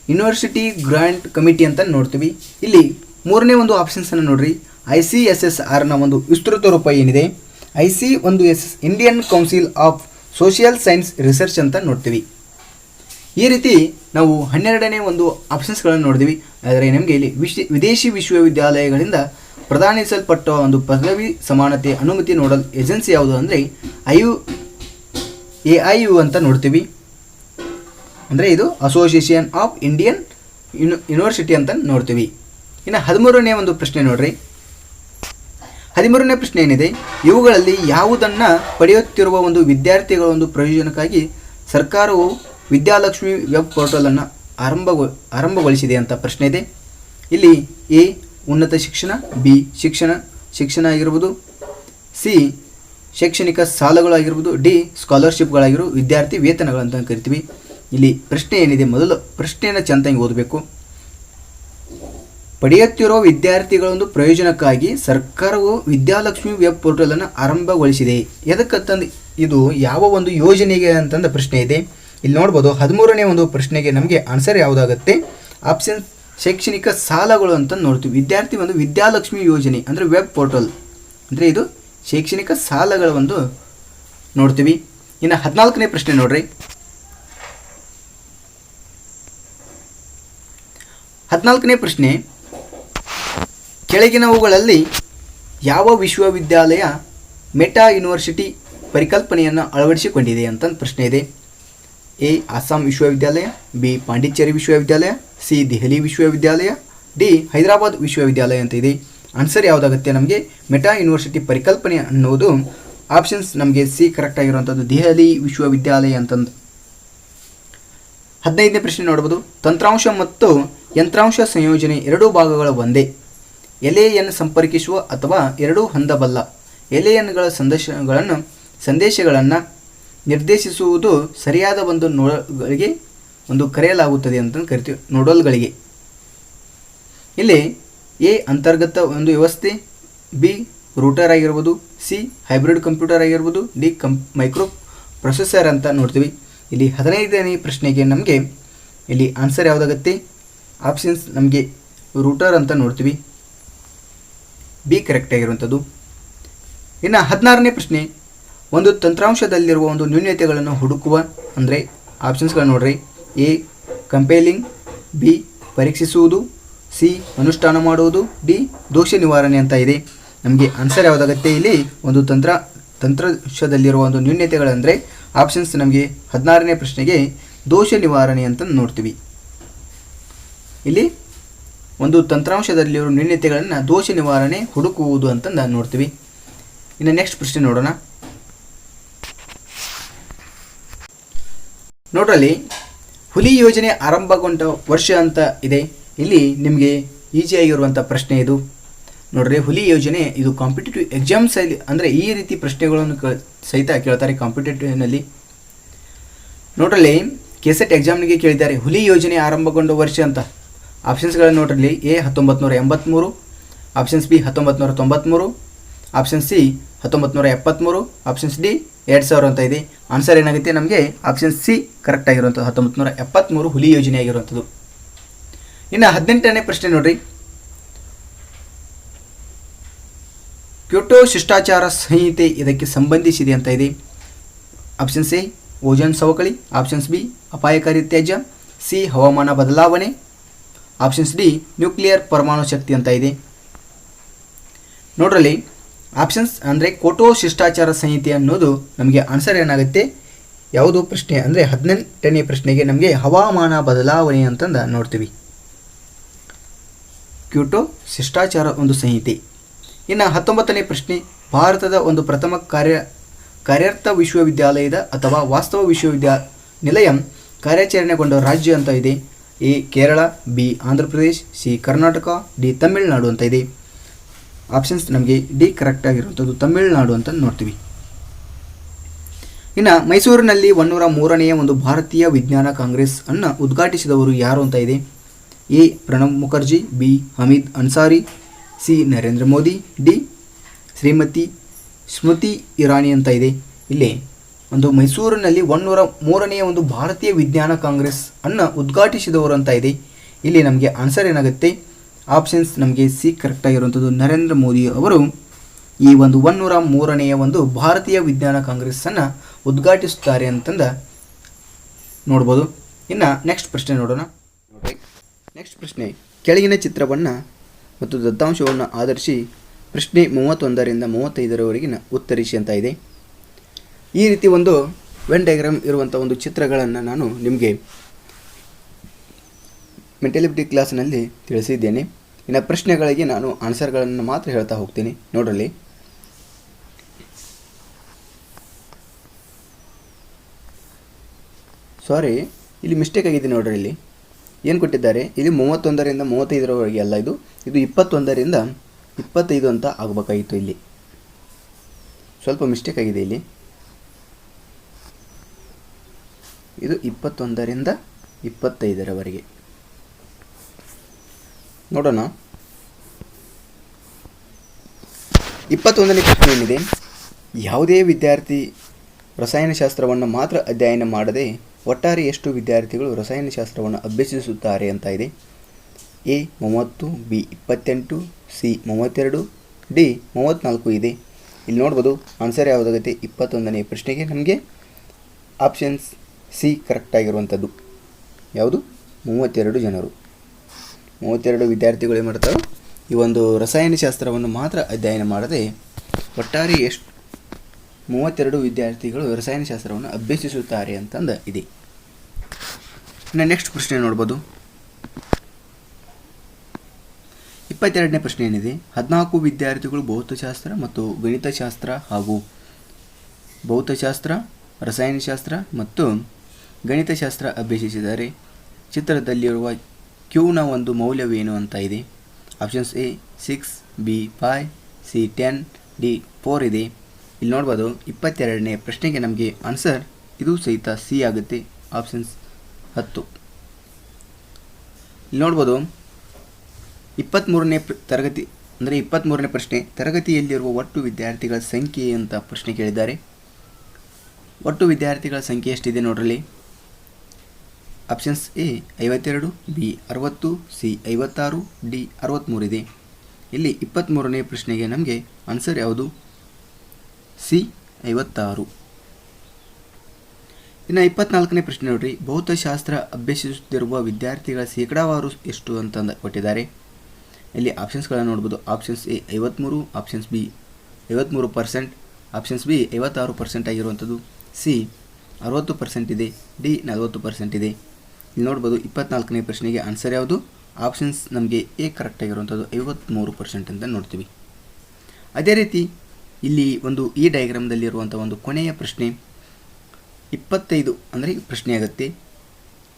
ಯೂನಿವರ್ಸಿಟಿ ಗ್ರಾಂಟ್ ಕಮಿಟಿ ಅಂತ ನೋಡ್ತೀವಿ. ಇಲ್ಲಿ 3ನೇ ಒಂದು ಆಪ್ಷನ್ಸನ್ನು ನೋಡ್ರಿ. ICSSRನ ಒಂದು ವಿಸ್ತೃತ ರೂಪ ಏನಿದೆ, Indian council of social science research ಅಂತ ನೋಡ್ತೀವಿ. ಈ ರೀತಿ ನಾವು 12ನೇ ಒಂದು ಆಪ್ಷನ್ಸ್ಗಳನ್ನು ನೋಡಿದ್ವಿ. ಆದರೆ ನಮಗೆ ಇಲ್ಲಿ ವಿದೇಶಿ ವಿಶ್ವವಿದ್ಯಾಲಯಗಳಿಂದ ಪ್ರದಾನಿಸಲ್ಪಟ್ಟ ಒಂದು ಪದವಿ ಸಮಾನತೆ ಅನುಮತಿ ನೋಡಲ್ ಏಜೆನ್ಸಿ ಯಾವುದು ಅಂದರೆ AIU ಅಂತ ನೋಡ್ತೀವಿ. ಅಂದರೆ ಇದು ಅಸೋಸಿಯೇಷನ್ ಆಫ್ ಇಂಡಿಯನ್ ಯೂನಿವರ್ಸಿಟಿ ಅಂತ ನೋಡ್ತೀವಿ. ಇನ್ನು 13ನೇ ಒಂದು ಪ್ರಶ್ನೆ ನೋಡ್ರಿ. 13ನೇ ಪ್ರಶ್ನೆ ಏನಿದೆ, ಇವುಗಳಲ್ಲಿ ಯಾವುದನ್ನು ಪಡೆಯುತ್ತಿರುವ ಒಂದು ವಿದ್ಯಾರ್ಥಿಗಳ ಒಂದು ಪ್ರಯೋಜನಕ್ಕಾಗಿ ಸರ್ಕಾರವು ವಿದ್ಯಾಲಕ್ಷ್ಮಿ ವೆಬ್ ಪೋರ್ಟಲನ್ನು ಆರಂಭಗೊಳಿಸಿದೆ ಅಂತ ಪ್ರಶ್ನೆ ಇದೆ. ಇಲ್ಲಿ ಎ ಉನ್ನತ ಶಿಕ್ಷಣ, ಬಿ ಶಿಕ್ಷಣ ಆಗಿರ್ಬೋದು, ಸಿ ಶೈಕ್ಷಣಿಕ ಸಾಲಗಳಾಗಿರ್ಬೋದು, ಡಿ ಸ್ಕಾಲರ್ಶಿಪ್ಗಳಾಗಿರ್ಬೋದು, ವಿದ್ಯಾರ್ಥಿ ವೇತನಗಳಂತ ಕರಿತೀವಿ. ಇಲ್ಲಿ ಪ್ರಶ್ನೆ ಏನಿದೆ, ಮೊದಲು ಪ್ರಶ್ನೆಯನ್ನು ಚಂದಾಗಿ ಓದಬೇಕು. ಪಡೆಯುತ್ತಿರುವ ವಿದ್ಯಾರ್ಥಿಗಳ ಒಂದು ಪ್ರಯೋಜನಕ್ಕಾಗಿ ಸರ್ಕಾರವು ವಿದ್ಯಾಲಕ್ಷ್ಮಿ ವೆಬ್ ಪೋರ್ಟಲನ್ನು ಆರಂಭಗೊಳಿಸಿದೆ. ಎದಕ್ಕಂತಂದು ಇದು ಯಾವ ಒಂದು ಯೋಜನೆಗೆ ಅಂತಂದ ಪ್ರಶ್ನೆ ಇದೆ. ಇಲ್ಲಿ ನೋಡ್ಬೋದು 13ನೇ ಒಂದು ಪ್ರಶ್ನೆಗೆ ನಮಗೆ ಆನ್ಸರ್ ಯಾವುದಾಗುತ್ತೆ? ಆಪ್ಷನ್ ಶೈಕ್ಷಣಿಕ ಸಾಲಗಳು ಅಂತ ನೋಡ್ತೀವಿ. ವಿದ್ಯಾರ್ಥಿ ಒಂದು ವಿದ್ಯಾಲಕ್ಷ್ಮಿ ಯೋಜನೆ ಅಂದರೆ ವೆಬ್ ಪೋರ್ಟಲ್ ಅಂದರೆ ಇದು ಶೈಕ್ಷಣಿಕ ಸಾಲಗಳ ಒಂದು ನೋಡ್ತೀವಿ. ಇನ್ನು 14ನೇ ಪ್ರಶ್ನೆ ನೋಡ್ರಿ. 14ನೇ ಪ್ರಶ್ನೆ, ಕೆಳಗಿನವುಗಳಲ್ಲಿ ಯಾವ ವಿಶ್ವವಿದ್ಯಾಲಯ ಮೆಟಾ ಯೂನಿವರ್ಸಿಟಿ ಪರಿಕಲ್ಪನೆಯನ್ನು ಅಳವಡಿಸಿಕೊಂಡಿದೆ ಅಂತ ಪ್ರಶ್ನೆ ಇದೆ. ಎ ಅಸ್ಸಾಂ ವಿಶ್ವವಿದ್ಯಾಲಯ, ಬಿ ಪಾಂಡಿಚೇರಿ ವಿಶ್ವವಿದ್ಯಾಲಯ, ಸಿ ದೆಹಲಿ ವಿಶ್ವವಿದ್ಯಾಲಯ, ಡಿ ಹೈದರಾಬಾದ್ ವಿಶ್ವವಿದ್ಯಾಲಯ ಅಂತ ಇದೆ. ಆನ್ಸರ್ ಯಾವುದಾಗುತ್ತೆ ನಮಗೆ? ಮೆಟಾ ಯೂನಿವರ್ಸಿಟಿ ಪರಿಕಲ್ಪನೆ ಅನ್ನೋದು ಆಪ್ಷನ್ಸ್ ನಮಗೆ ಸಿ ಕರೆಕ್ಟ್ ಆಗಿರುವಂಥದ್ದು, ದೆಹಲಿ ವಿಶ್ವವಿದ್ಯಾಲಯ ಅಂತಂದು. 15ನೇ ಪ್ರಶ್ನೆ ನೋಡ್ಬೋದು. ತಂತ್ರಾಂಶ ಮತ್ತು ಯಂತ್ರಾಂಶ ಸಂಯೋಜನೆ ಎರಡೂ ಭಾಗಗಳ ಒಂದೇ. ಎಲೆಯನ್ನು ಸಂಪರ್ಕಿಸುವ ಅಥವಾ ಎರಡೂ ಹೊಂದಬಲ್ಲ ಎಲೆಯನ್ಗಳ ಸಂದೇಶಗಳನ್ನು ನಿರ್ದೇಶಿಸುವುದು ಸರಿಯಾದ ಒಂದು ನೋಡಲ್ಗಳಿಗೆ ಒಂದು ಕರೆಯಲಾಗುತ್ತದೆ ಅಂತ ಕರಿತೀವಿ, ನೋಡಲ್ಗಳಿಗೆ. ಇಲ್ಲಿ ಎ ಅಂತರ್ಗತ ಒಂದು ವ್ಯವಸ್ಥೆ, ಬಿ ರೂಟರ್ ಆಗಿರ್ಬೋದು, ಸಿ ಹೈಬ್ರಿಡ್ ಕಂಪ್ಯೂಟರ್ ಆಗಿರ್ಬೋದು, ಡಿ ಮೈಕ್ರೋ ಪ್ರೊಸೆಸರ್ ಅಂತ ನೋಡ್ತೀವಿ. ಇಲ್ಲಿ 15ನೇ ಪ್ರಶ್ನೆಗೆ ನಮಗೆ ಇಲ್ಲಿ ಆನ್ಸರ್ ಯಾವುದಾಗುತ್ತೆ? ಆಪ್ಷನ್ಸ್ ನಮಗೆ ರೂಟರ್ ಅಂತ ನೋಡ್ತೀವಿ, ಬಿ ಕರೆಕ್ಟ್ ಆಗಿರುವಂಥದ್ದು. ಇನ್ನು 16ನೇ ಪ್ರಶ್ನೆ, ಒಂದು ತಂತ್ರಾಂಶದಲ್ಲಿರುವ ಒಂದು ನ್ಯೂನತೆಗಳನ್ನು ಹುಡುಕುವ ಅಂದರೆ ಆಪ್ಷನ್ಸ್ಗಳು ನೋಡ್ರಿ. ಎ ಕಂಪೇಲಿಂಗ್, ಬಿ ಪರೀಕ್ಷಿಸುವುದು, ಸಿ ಅನುಷ್ಠಾನ ಮಾಡುವುದು, ಡಿ ದೋಷ ನಿವಾರಣೆ ಅಂತ ಇದೆ. ನಮಗೆ ಆನ್ಸರ್ ಯಾವುದಾಗುತ್ತೆ? ಇಲ್ಲಿ ಒಂದು ತಂತ್ರಾಂಶದಲ್ಲಿರುವ ಒಂದು ನ್ಯೂನತೆಗಳಂದರೆ ಆಪ್ಷನ್ಸ್ ನಮಗೆ 16ನೇ ಪ್ರಶ್ನೆಗೆ ದೋಷ ನಿವಾರಣೆ ಅಂತ ನೋಡ್ತೀವಿ. ಇಲ್ಲಿ ಒಂದು ತಂತ್ರಾಂಶದಲ್ಲಿರುವ ನ್ಯೂನತೆಗಳನ್ನು ದೋಷ ನಿವಾರಣೆ ಹುಡುಕುವುದು ಅಂತ ನೋಡ್ತೀವಿ. ಇನ್ನು ನೆಕ್ಸ್ಟ್ ಪ್ರಶ್ನೆ ನೋಡೋಣ. ನೋಡ್ರಲ್ಲಿ ಹುಲಿ ಯೋಜನೆ ಆರಂಭಗೊಂಡ ವರ್ಷ ಅಂತ ಇದೆ. ಇಲ್ಲಿ ನಿಮಗೆ ಈಸಿಯಾಗಿರುವಂಥ ಪ್ರಶ್ನೆ ಇದು ನೋಡ್ರಿ. ಹುಲಿ ಯೋಜನೆ ಇದು ಕಾಂಪಿಟೇಟಿವ್ ಎಕ್ಸಾಮ್ಸಲ್ಲಿ ಅಂದರೆ ಈ ರೀತಿ ಪ್ರಶ್ನೆಗಳನ್ನು ಸಹಿತ ಕೇಳ್ತಾರೆ ಕಾಂಪಿಟೇಟಿವ್ನಲ್ಲಿ. ನೋಡ್ರಲ್ಲಿ ಕೆಸೆಟ್ ಎಕ್ಸಾಮ್ನಿಗೆ ಕೇಳಿದ್ದಾರೆ ಹುಲಿ ಯೋಜನೆ ಆರಂಭಗೊಂಡ ವರ್ಷ ಅಂತ. ಆಪ್ಷನ್ಸ್ಗಳನ್ನು ನೋಡ್ರಲ್ಲಿ. A 1983, options B 1993, option C 1973, options D 2000 ಅಂತ ಇದೆ. ಆನ್ಸರ್ ಏನಾಗುತ್ತೆ ನಮಗೆ? ಆಪ್ಷನ್ ಸಿ ಕರೆಕ್ಟ್ ಆಗಿರುವಂಥದ್ದು, 1973 ಹುಲಿ ಯೋಜನೆ ಆಗಿರುವಂಥದ್ದು. ಇನ್ನು 18ನೇ ಪ್ರಶ್ನೆ ನೋಡ್ರಿ. ಕ್ಯೋಟೋ ಶಿಷ್ಟಾಚಾರ ಸಂಹಿತೆ ಇದಕ್ಕೆ ಸಂಬಂಧಿಸಿದೆ ಅಂತ ಇದೆ. ಆಪ್ಷನ್ಸ್ ಎ ಓಜೋನ್ ಸವಕಳಿ, ಆಪ್ಷನ್ಸ್ ಬಿ ಅಪಾಯಕಾರಿ ತ್ಯಾಜ್ಯ, ಸಿ ಹವಾಮಾನ ಬದಲಾವಣೆ, ಆಪ್ಷನ್ಸ್ ಡಿ ನ್ಯೂಕ್ಲಿಯರ್ ಪರಮಾಣು ಶಕ್ತಿ ಅಂತ ಇದೆ. ನೋಡ್ರಲ್ಲಿ ಆಪ್ಷನ್ಸ್ ಅಂದರೆ ಕ್ಯೋಟೋ ಶಿಷ್ಟಾಚಾರ ಸಂಹಿತೆ ಅನ್ನೋದು ನಮಗೆ ಆನ್ಸರ್ ಏನಾಗುತ್ತೆ? ಯಾವುದು ಪ್ರಶ್ನೆ ಅಂದರೆ 18ನೇ ಪ್ರಶ್ನೆಗೆ ನಮಗೆ ಹವಾಮಾನ ಬದಲಾವಣೆ ಅಂತಂದು ನೋಡ್ತೀವಿ, ಕ್ಯೋಟೋ ಶಿಷ್ಟಾಚಾರ ಒಂದು ಸಂಹಿತೆ. ಇನ್ನು 19ನೇ ಪ್ರಶ್ನೆ, ಭಾರತದ ಒಂದು ಪ್ರಥಮ ಕಾರ್ಯಾರ್ಥ ವಿಶ್ವವಿದ್ಯಾಲಯದ ಅಥವಾ ವಾಸ್ತವ ವಿಶ್ವವಿದ್ಯಾನಿಲಯ ಕಾರ್ಯಾಚರಣೆಗೊಂಡ ರಾಜ್ಯ ಅಂತ ಇದೆ. A Kerala, B Andhra Pradesh, C Karnataka, D Tamil Nadu ಅಂತ ಇದೆ. ಆಪ್ಷನ್ಸ್ ನಮಗೆ ಡಿ ಕರೆಕ್ಟ್ ಆಗಿರುವಂಥದ್ದು, ತಮಿಳುನಾಡು ಅಂತ ನೋಡ್ತೀವಿ. ಇನ್ನು ಮೈಸೂರಿನಲ್ಲಿ 103ನೆಯ ಒಂದು ಭಾರತೀಯ ವಿಜ್ಞಾನ ಕಾಂಗ್ರೆಸ್ ಅನ್ನು ಉದ್ಘಾಟಿಸಿದವರು ಯಾರು ಅಂತ ಇದೆ. A Pranab Mukherjee, B Hamid Ansari, C Narendra Modi, D Shrimati Smriti Irani ಅಂತ ಇದೆ. ಇಲ್ಲಿ ಒಂದು ಮೈಸೂರಿನಲ್ಲಿ 103ನೆಯ ಒಂದು ಭಾರತೀಯ ವಿಜ್ಞಾನ ಕಾಂಗ್ರೆಸ್ ಅನ್ನು ಉದ್ಘಾಟಿಸಿದವರು ಅಂತ ಇದೆ. ಇಲ್ಲಿ ನಮಗೆ ಆನ್ಸರ್ ಏನಾಗುತ್ತೆ? ಆಪ್ಷನ್ಸ್ ನಮಗೆ ಸಿ ಕರೆಕ್ಟ್ ಆಗಿರುವಂಥದ್ದು, ನರೇಂದ್ರ ಮೋದಿ ಅವರು ಈ ಒಂದು 103ನೆಯ ಒಂದು ಭಾರತೀಯ ವಿಜ್ಞಾನ ಕಾಂಗ್ರೆಸ್ಸನ್ನು ಉದ್ಘಾಟಿಸುತ್ತಾರೆ ಅಂತಂದು ನೋಡ್ಬೋದು. ಇನ್ನು ನೆಕ್ಸ್ಟ್ ಪ್ರಶ್ನೆ ನೋಡೋಣ. ನೆಕ್ಸ್ಟ್ ಪ್ರಶ್ನೆ, ಕೆಳಗಿನ ಚಿತ್ರವನ್ನು ಮತ್ತು ದತ್ತಾಂಶವನ್ನು ಆಧರಿಸಿ ಪ್ರಶ್ನೆ 31ರಿಂದ 35ರವರೆಗಿನ ಉತ್ತರಿಸಿ ಅಂತ ಇದೆ. ಈ ರೀತಿ ಒಂದು ವೆನ್ ಡಯಾಗ್ರಾಮ್ ಇರುವಂಥ ಒಂದು ಚಿತ್ರಗಳನ್ನು ನಾನು ನಿಮಗೆ ಮೆಂಟಲಿಬಿಟಿ ಕ್ಲಾಸ್ನಲ್ಲಿ ತಿಳಿಸಿದ್ದೇನೆ. ಇನ್ನು ಪ್ರಶ್ನೆಗಳಿಗೆ ನಾನು ಆನ್ಸರ್ಗಳನ್ನು ಮಾತ್ರ ಹೇಳ್ತಾ ಹೋಗ್ತೀನಿ. ನೋಡ್ರಲ್ಲಿ ಸಾರಿ, ಇಲ್ಲಿ ಮಿಸ್ಟೇಕ್ ಆಗಿದೆ ನೋಡ್ರಿ. ಇಲ್ಲಿ ಏನು ಕೊಟ್ಟಿದ್ದಾರೆ? ಇಲ್ಲಿ 31ರಿಂದ 35ರವರೆಗೆ ಅಲ್ಲ, ಇದು 21ರಿಂದ 25 ಅಂತ ಆಗಬೇಕಾಗಿತ್ತು ಇಲ್ಲಿ. ಸ್ವಲ್ಪ ಮಿಸ್ಟೇಕ್ ಆಗಿದೆ ಇಲ್ಲಿ. ಇದು 21ರಿಂದ 25ರವರೆಗೆ. ನೋಡೋಣ. 21ನೇ ಪ್ರಶ್ನೆ ಏನಿದೆ, ಯಾವುದೇ ವಿದ್ಯಾರ್ಥಿ ರಸಾಯನಶಾಸ್ತ್ರವನ್ನು ಮಾತ್ರ ಅಧ್ಯಯನ ಮಾಡದೆ ಒಟ್ಟಾರೆ ಎಷ್ಟು ವಿದ್ಯಾರ್ಥಿಗಳು ರಸಾಯನಶಾಸ್ತ್ರವನ್ನು ಅಭ್ಯಸಿಸುತ್ತಾರೆ ಅಂತ ಇದೆ. ಎ 30, ಬಿ 28, ಸಿ 32, ಡಿ 34 ಇದೆ. ಇಲ್ಲಿ ನೋಡ್ಬೋದು ಆನ್ಸರ್ ಯಾವುದಾಗುತ್ತೆ 21ನೇ ಪ್ರಶ್ನೆಗೆ ನಮಗೆ ಆಪ್ಷನ್ಸ್ ಸಿ ಕರೆಕ್ಟ್ ಆಗಿರುವಂಥದ್ದು. ಯಾವುದು? 32 ಜನರು, 32 ವಿದ್ಯಾರ್ಥಿಗಳು ಏನು ಮಾಡ್ತಾರೆ, ಈ ಒಂದು ರಸಾಯನಶಾಸ್ತ್ರವನ್ನು ಮಾತ್ರ ಅಧ್ಯಯನ ಮಾಡದೆ ಒಟ್ಟಾರೆ ಎಷ್ಟು 32 ವಿದ್ಯಾರ್ಥಿಗಳು ರಸಾಯನಶಾಸ್ತ್ರವನ್ನು ಅಭ್ಯಸಿಸುತ್ತಾರೆ ಅಂತಂದು ಇದೆ. ಇನ್ನು ನೆಕ್ಸ್ಟ್ ಪ್ರಶ್ನೆ ನೋಡ್ಬೋದು. 22ನೇ ಪ್ರಶ್ನೆ ಏನಿದೆ, 14 ವಿದ್ಯಾರ್ಥಿಗಳು ಭೌತಶಾಸ್ತ್ರ ಮತ್ತು ಗಣಿತಶಾಸ್ತ್ರ ಹಾಗೂ ಭೌತಶಾಸ್ತ್ರ, ರಸಾಯನಶಾಸ್ತ್ರ ಮತ್ತು ಗಣಿತಶಾಸ್ತ್ರ ಅಭ್ಯಸಿಸಿದ್ದಾರೆ. ಚಿತ್ರದಲ್ಲಿರುವ ಕ್ಯೂನ ಒಂದು ಮೌಲ್ಯವೇನು ಅಂತ ಇದೆ. Options A 6, B 5, C 10, D 4 ಇದೆ. ಇಲ್ಲಿ ನೋಡ್ಬೋದು 22ನೇ ಪ್ರಶ್ನೆಗೆ ನಮಗೆ ಆನ್ಸರ್ ಇದು ಸಹಿತ ಸಿ ಆಗುತ್ತೆ, ಆಪ್ಷನ್ಸ್ 10. ಇಲ್ಲಿ ನೋಡ್ಬೋದು 23ನೇ ತರಗತಿ ಅಂದರೆ 23ನೇ ಪ್ರಶ್ನೆ, ತರಗತಿಯಲ್ಲಿರುವ ಒಟ್ಟು ವಿದ್ಯಾರ್ಥಿಗಳ ಸಂಖ್ಯೆ ಅಂತ ಪ್ರಶ್ನೆ ಕೇಳಿದ್ದಾರೆ. ಒಟ್ಟು ವಿದ್ಯಾರ್ಥಿಗಳ ಸಂಖ್ಯೆ ಎಷ್ಟಿದೆ ನೋಡ್ರಲ್ಲಿ. Options A 52, B 60, C 56, D 63 ಇದೆ. ಇಲ್ಲಿ 23ನೇ ಪ್ರಶ್ನೆಗೆ ನಮಗೆ ಆನ್ಸರ್ ಯಾವುದು? ಸಿ 56. ಇನ್ನು 24ನೇ ಪ್ರಶ್ನೆ ನೋಡ್ರಿ, ಭೌತಶಾಸ್ತ್ರ ಅಭ್ಯಸಿಸುತ್ತಿರುವ ವಿದ್ಯಾರ್ಥಿಗಳ ಶೇಕಡಾವಾರು ಎಷ್ಟು ಅಂತಂದು ಕೊಟ್ಟಿದ್ದಾರೆ. ಇಲ್ಲಿ ಆಪ್ಷನ್ಸ್ಗಳನ್ನು ನೋಡ್ಬೋದು. Options A 53, options B 53%, options B 56% ಆಗಿರುವಂಥದ್ದು, ಸಿ 60% ಇದೆ, ಡಿ 40% ಇದೆ. ಇಲ್ಲಿ ನೋಡ್ಬೋದು 24ನೇ ಪ್ರಶ್ನೆಗೆ ಆನ್ಸರ್ ಯಾವುದು? ಆಪ್ಷನ್ಸ್ ನಮಗೆ ಎ ಕರೆಕ್ಟ್ ಆಗಿರುವಂಥದ್ದು 53% ಅಂತ ನೋಡ್ತೀವಿ. ಅದೇ ರೀತಿ ಇಲ್ಲಿ ಒಂದು ಈ ಡಯಾಗ್ರಾಮ್ದಲ್ಲಿರುವಂಥ ಒಂದು ಕೊನೆಯ ಪ್ರಶ್ನೆ 25 ಅಂದರೆ ಪ್ರಶ್ನೆ ಆಗುತ್ತೆ.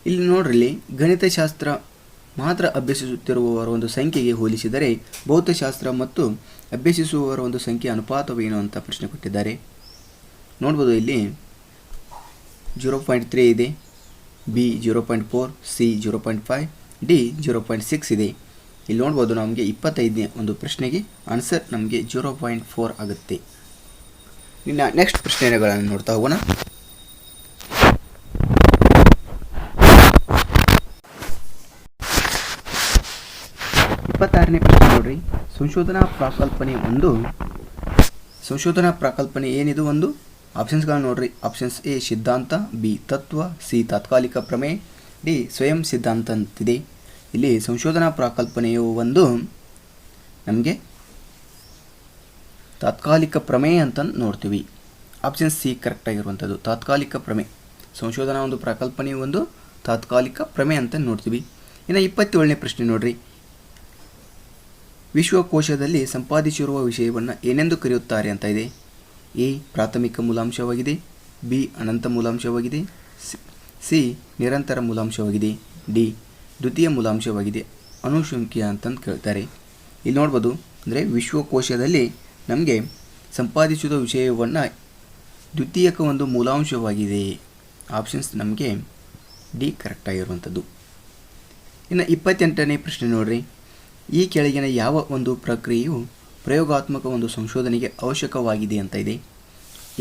ಇಲ್ಲಿ ನೋಡ್ರಲ್ಲಿ ಗಣಿತಶಾಸ್ತ್ರ ಮಾತ್ರ ಅಭ್ಯಸಿಸುತ್ತಿರುವವರ ಒಂದು ಸಂಖ್ಯೆಗೆ ಹೋಲಿಸಿದರೆ ಭೌತಶಾಸ್ತ್ರ ಮತ್ತು ಅಭ್ಯಸಿಸುವವರ ಒಂದು ಸಂಖ್ಯೆ ಅನುಪಾತವೇನು ಅಂತ ಪ್ರಶ್ನೆ ಕೊಟ್ಟಿದ್ದಾರೆ. ನೋಡ್ಬೋದು ಇಲ್ಲಿ 0.3 ಇದೆ, ಬಿ 0.4, ಸಿ 0.5, ಡಿ 0.6 ಇದೆ. ಇಲ್ಲಿ ನೋಡ್ಬೋದು ನಮಗೆ 25ನೇ ಒಂದು ಪ್ರಶ್ನೆಗೆ ಆನ್ಸರ್ ನಮಗೆ 0.4 ಆಗುತ್ತೆ. ಇನ್ನು ನೆಕ್ಸ್ಟ್ ಪ್ರಶ್ನೆಗಳನ್ನು ನೋಡ್ತಾ ಹೋಗೋಣ. 26ನೇ ಪ್ರಶ್ನೆ ನೋಡ್ರಿ, ಸಂಶೋಧನಾ ಪ್ರಾಕಲ್ಪನೆ ಏನಿದು ಒಂದು ಆಪ್ಷನ್ಸ್ಗಳನ್ನು ನೋಡ್ರಿ. ಆಪ್ಷನ್ಸ್ ಎ ಸಿದ್ಧಾಂತ, ಬಿ ತತ್ವ, ಸಿ ತಾತ್ಕಾಲಿಕ ಪ್ರಮೇಯ, ಡಿ ಸ್ವಯಂ ಸಿದ್ಧಾಂತ ಅಂತಿದೆ. ಇಲ್ಲಿ ಸಂಶೋಧನಾ ಪ್ರಾಕಲ್ಪನೆಯು ಒಂದು ನಮಗೆ ತಾತ್ಕಾಲಿಕ ಪ್ರಮೇಯ ಅಂತ ನೋಡ್ತೀವಿ. ಆಪ್ಷನ್ ಸಿ ಕರೆಕ್ಟ್ ಆಗಿರುವಂಥದ್ದು ತಾತ್ಕಾಲಿಕ ಪ್ರಮೇಯ. ಸಂಶೋಧನಾ ಒಂದು ಪ್ರಾಕಲ್ಪನೆಯು ಒಂದು ತಾತ್ಕಾಲಿಕ ಪ್ರಮೇಯ ಅಂತ ನೋಡ್ತೀವಿ. ಇನ್ನು 27ನೇ ಪ್ರಶ್ನೆ ನೋಡ್ರಿ, ವಿಶ್ವಕೋಶದಲ್ಲಿ ಸಂಪಾದಿಸಿರುವ ವಿಷಯವನ್ನು ಏನೆಂದು ಕರೆಯುತ್ತಾರೆ ಅಂತ ಇದೆ. ಎ ಪ್ರಾಥಮಿಕ ಮೂಲಾಂಶವಾಗಿದೆ, ಬಿ ಅನಂತ ಮೂಲಾಂಶವಾಗಿದೆ, ಸಿ ನಿರಂತರ ಮೂಲಾಂಶವಾಗಿದೆ, ಡಿ ದ್ವಿತೀಯ ಮೂಲಾಂಶವಾಗಿದೆ, ಅನುಶಂಖ್ಯ ಅಂತಂದು ಕೇಳ್ತಾರೆ. ಇಲ್ಲಿ ನೋಡ್ಬೋದು ಅಂದರೆ ವಿಶ್ವಕೋಶದಲ್ಲಿ ನಮಗೆ ಸಂಪಾದಿಸಿದ ವಿಷಯವನ್ನು ದ್ವಿತೀಯಕ ಒಂದು ಮೂಲಾಂಶವಾಗಿದೆ. ಆಪ್ಷನ್ಸ್ ನಮಗೆ ಡಿ ಕರೆಕ್ಟ್ ಆಗಿರುವಂಥದ್ದು. ಇನ್ನು 28ನೇ ಪ್ರಶ್ನೆ ನೋಡ್ರಿ, ಈ ಕೆಳಗಿನ ಯಾವ ಒಂದು ಪ್ರಕ್ರಿಯೆಯು ಪ್ರಯೋಗಾತ್ಮಕ ಒಂದು ಸಂಶೋಧನೆಗೆ ಅವಶ್ಯಕವಾಗಿದೆ ಅಂತ ಇದೆ.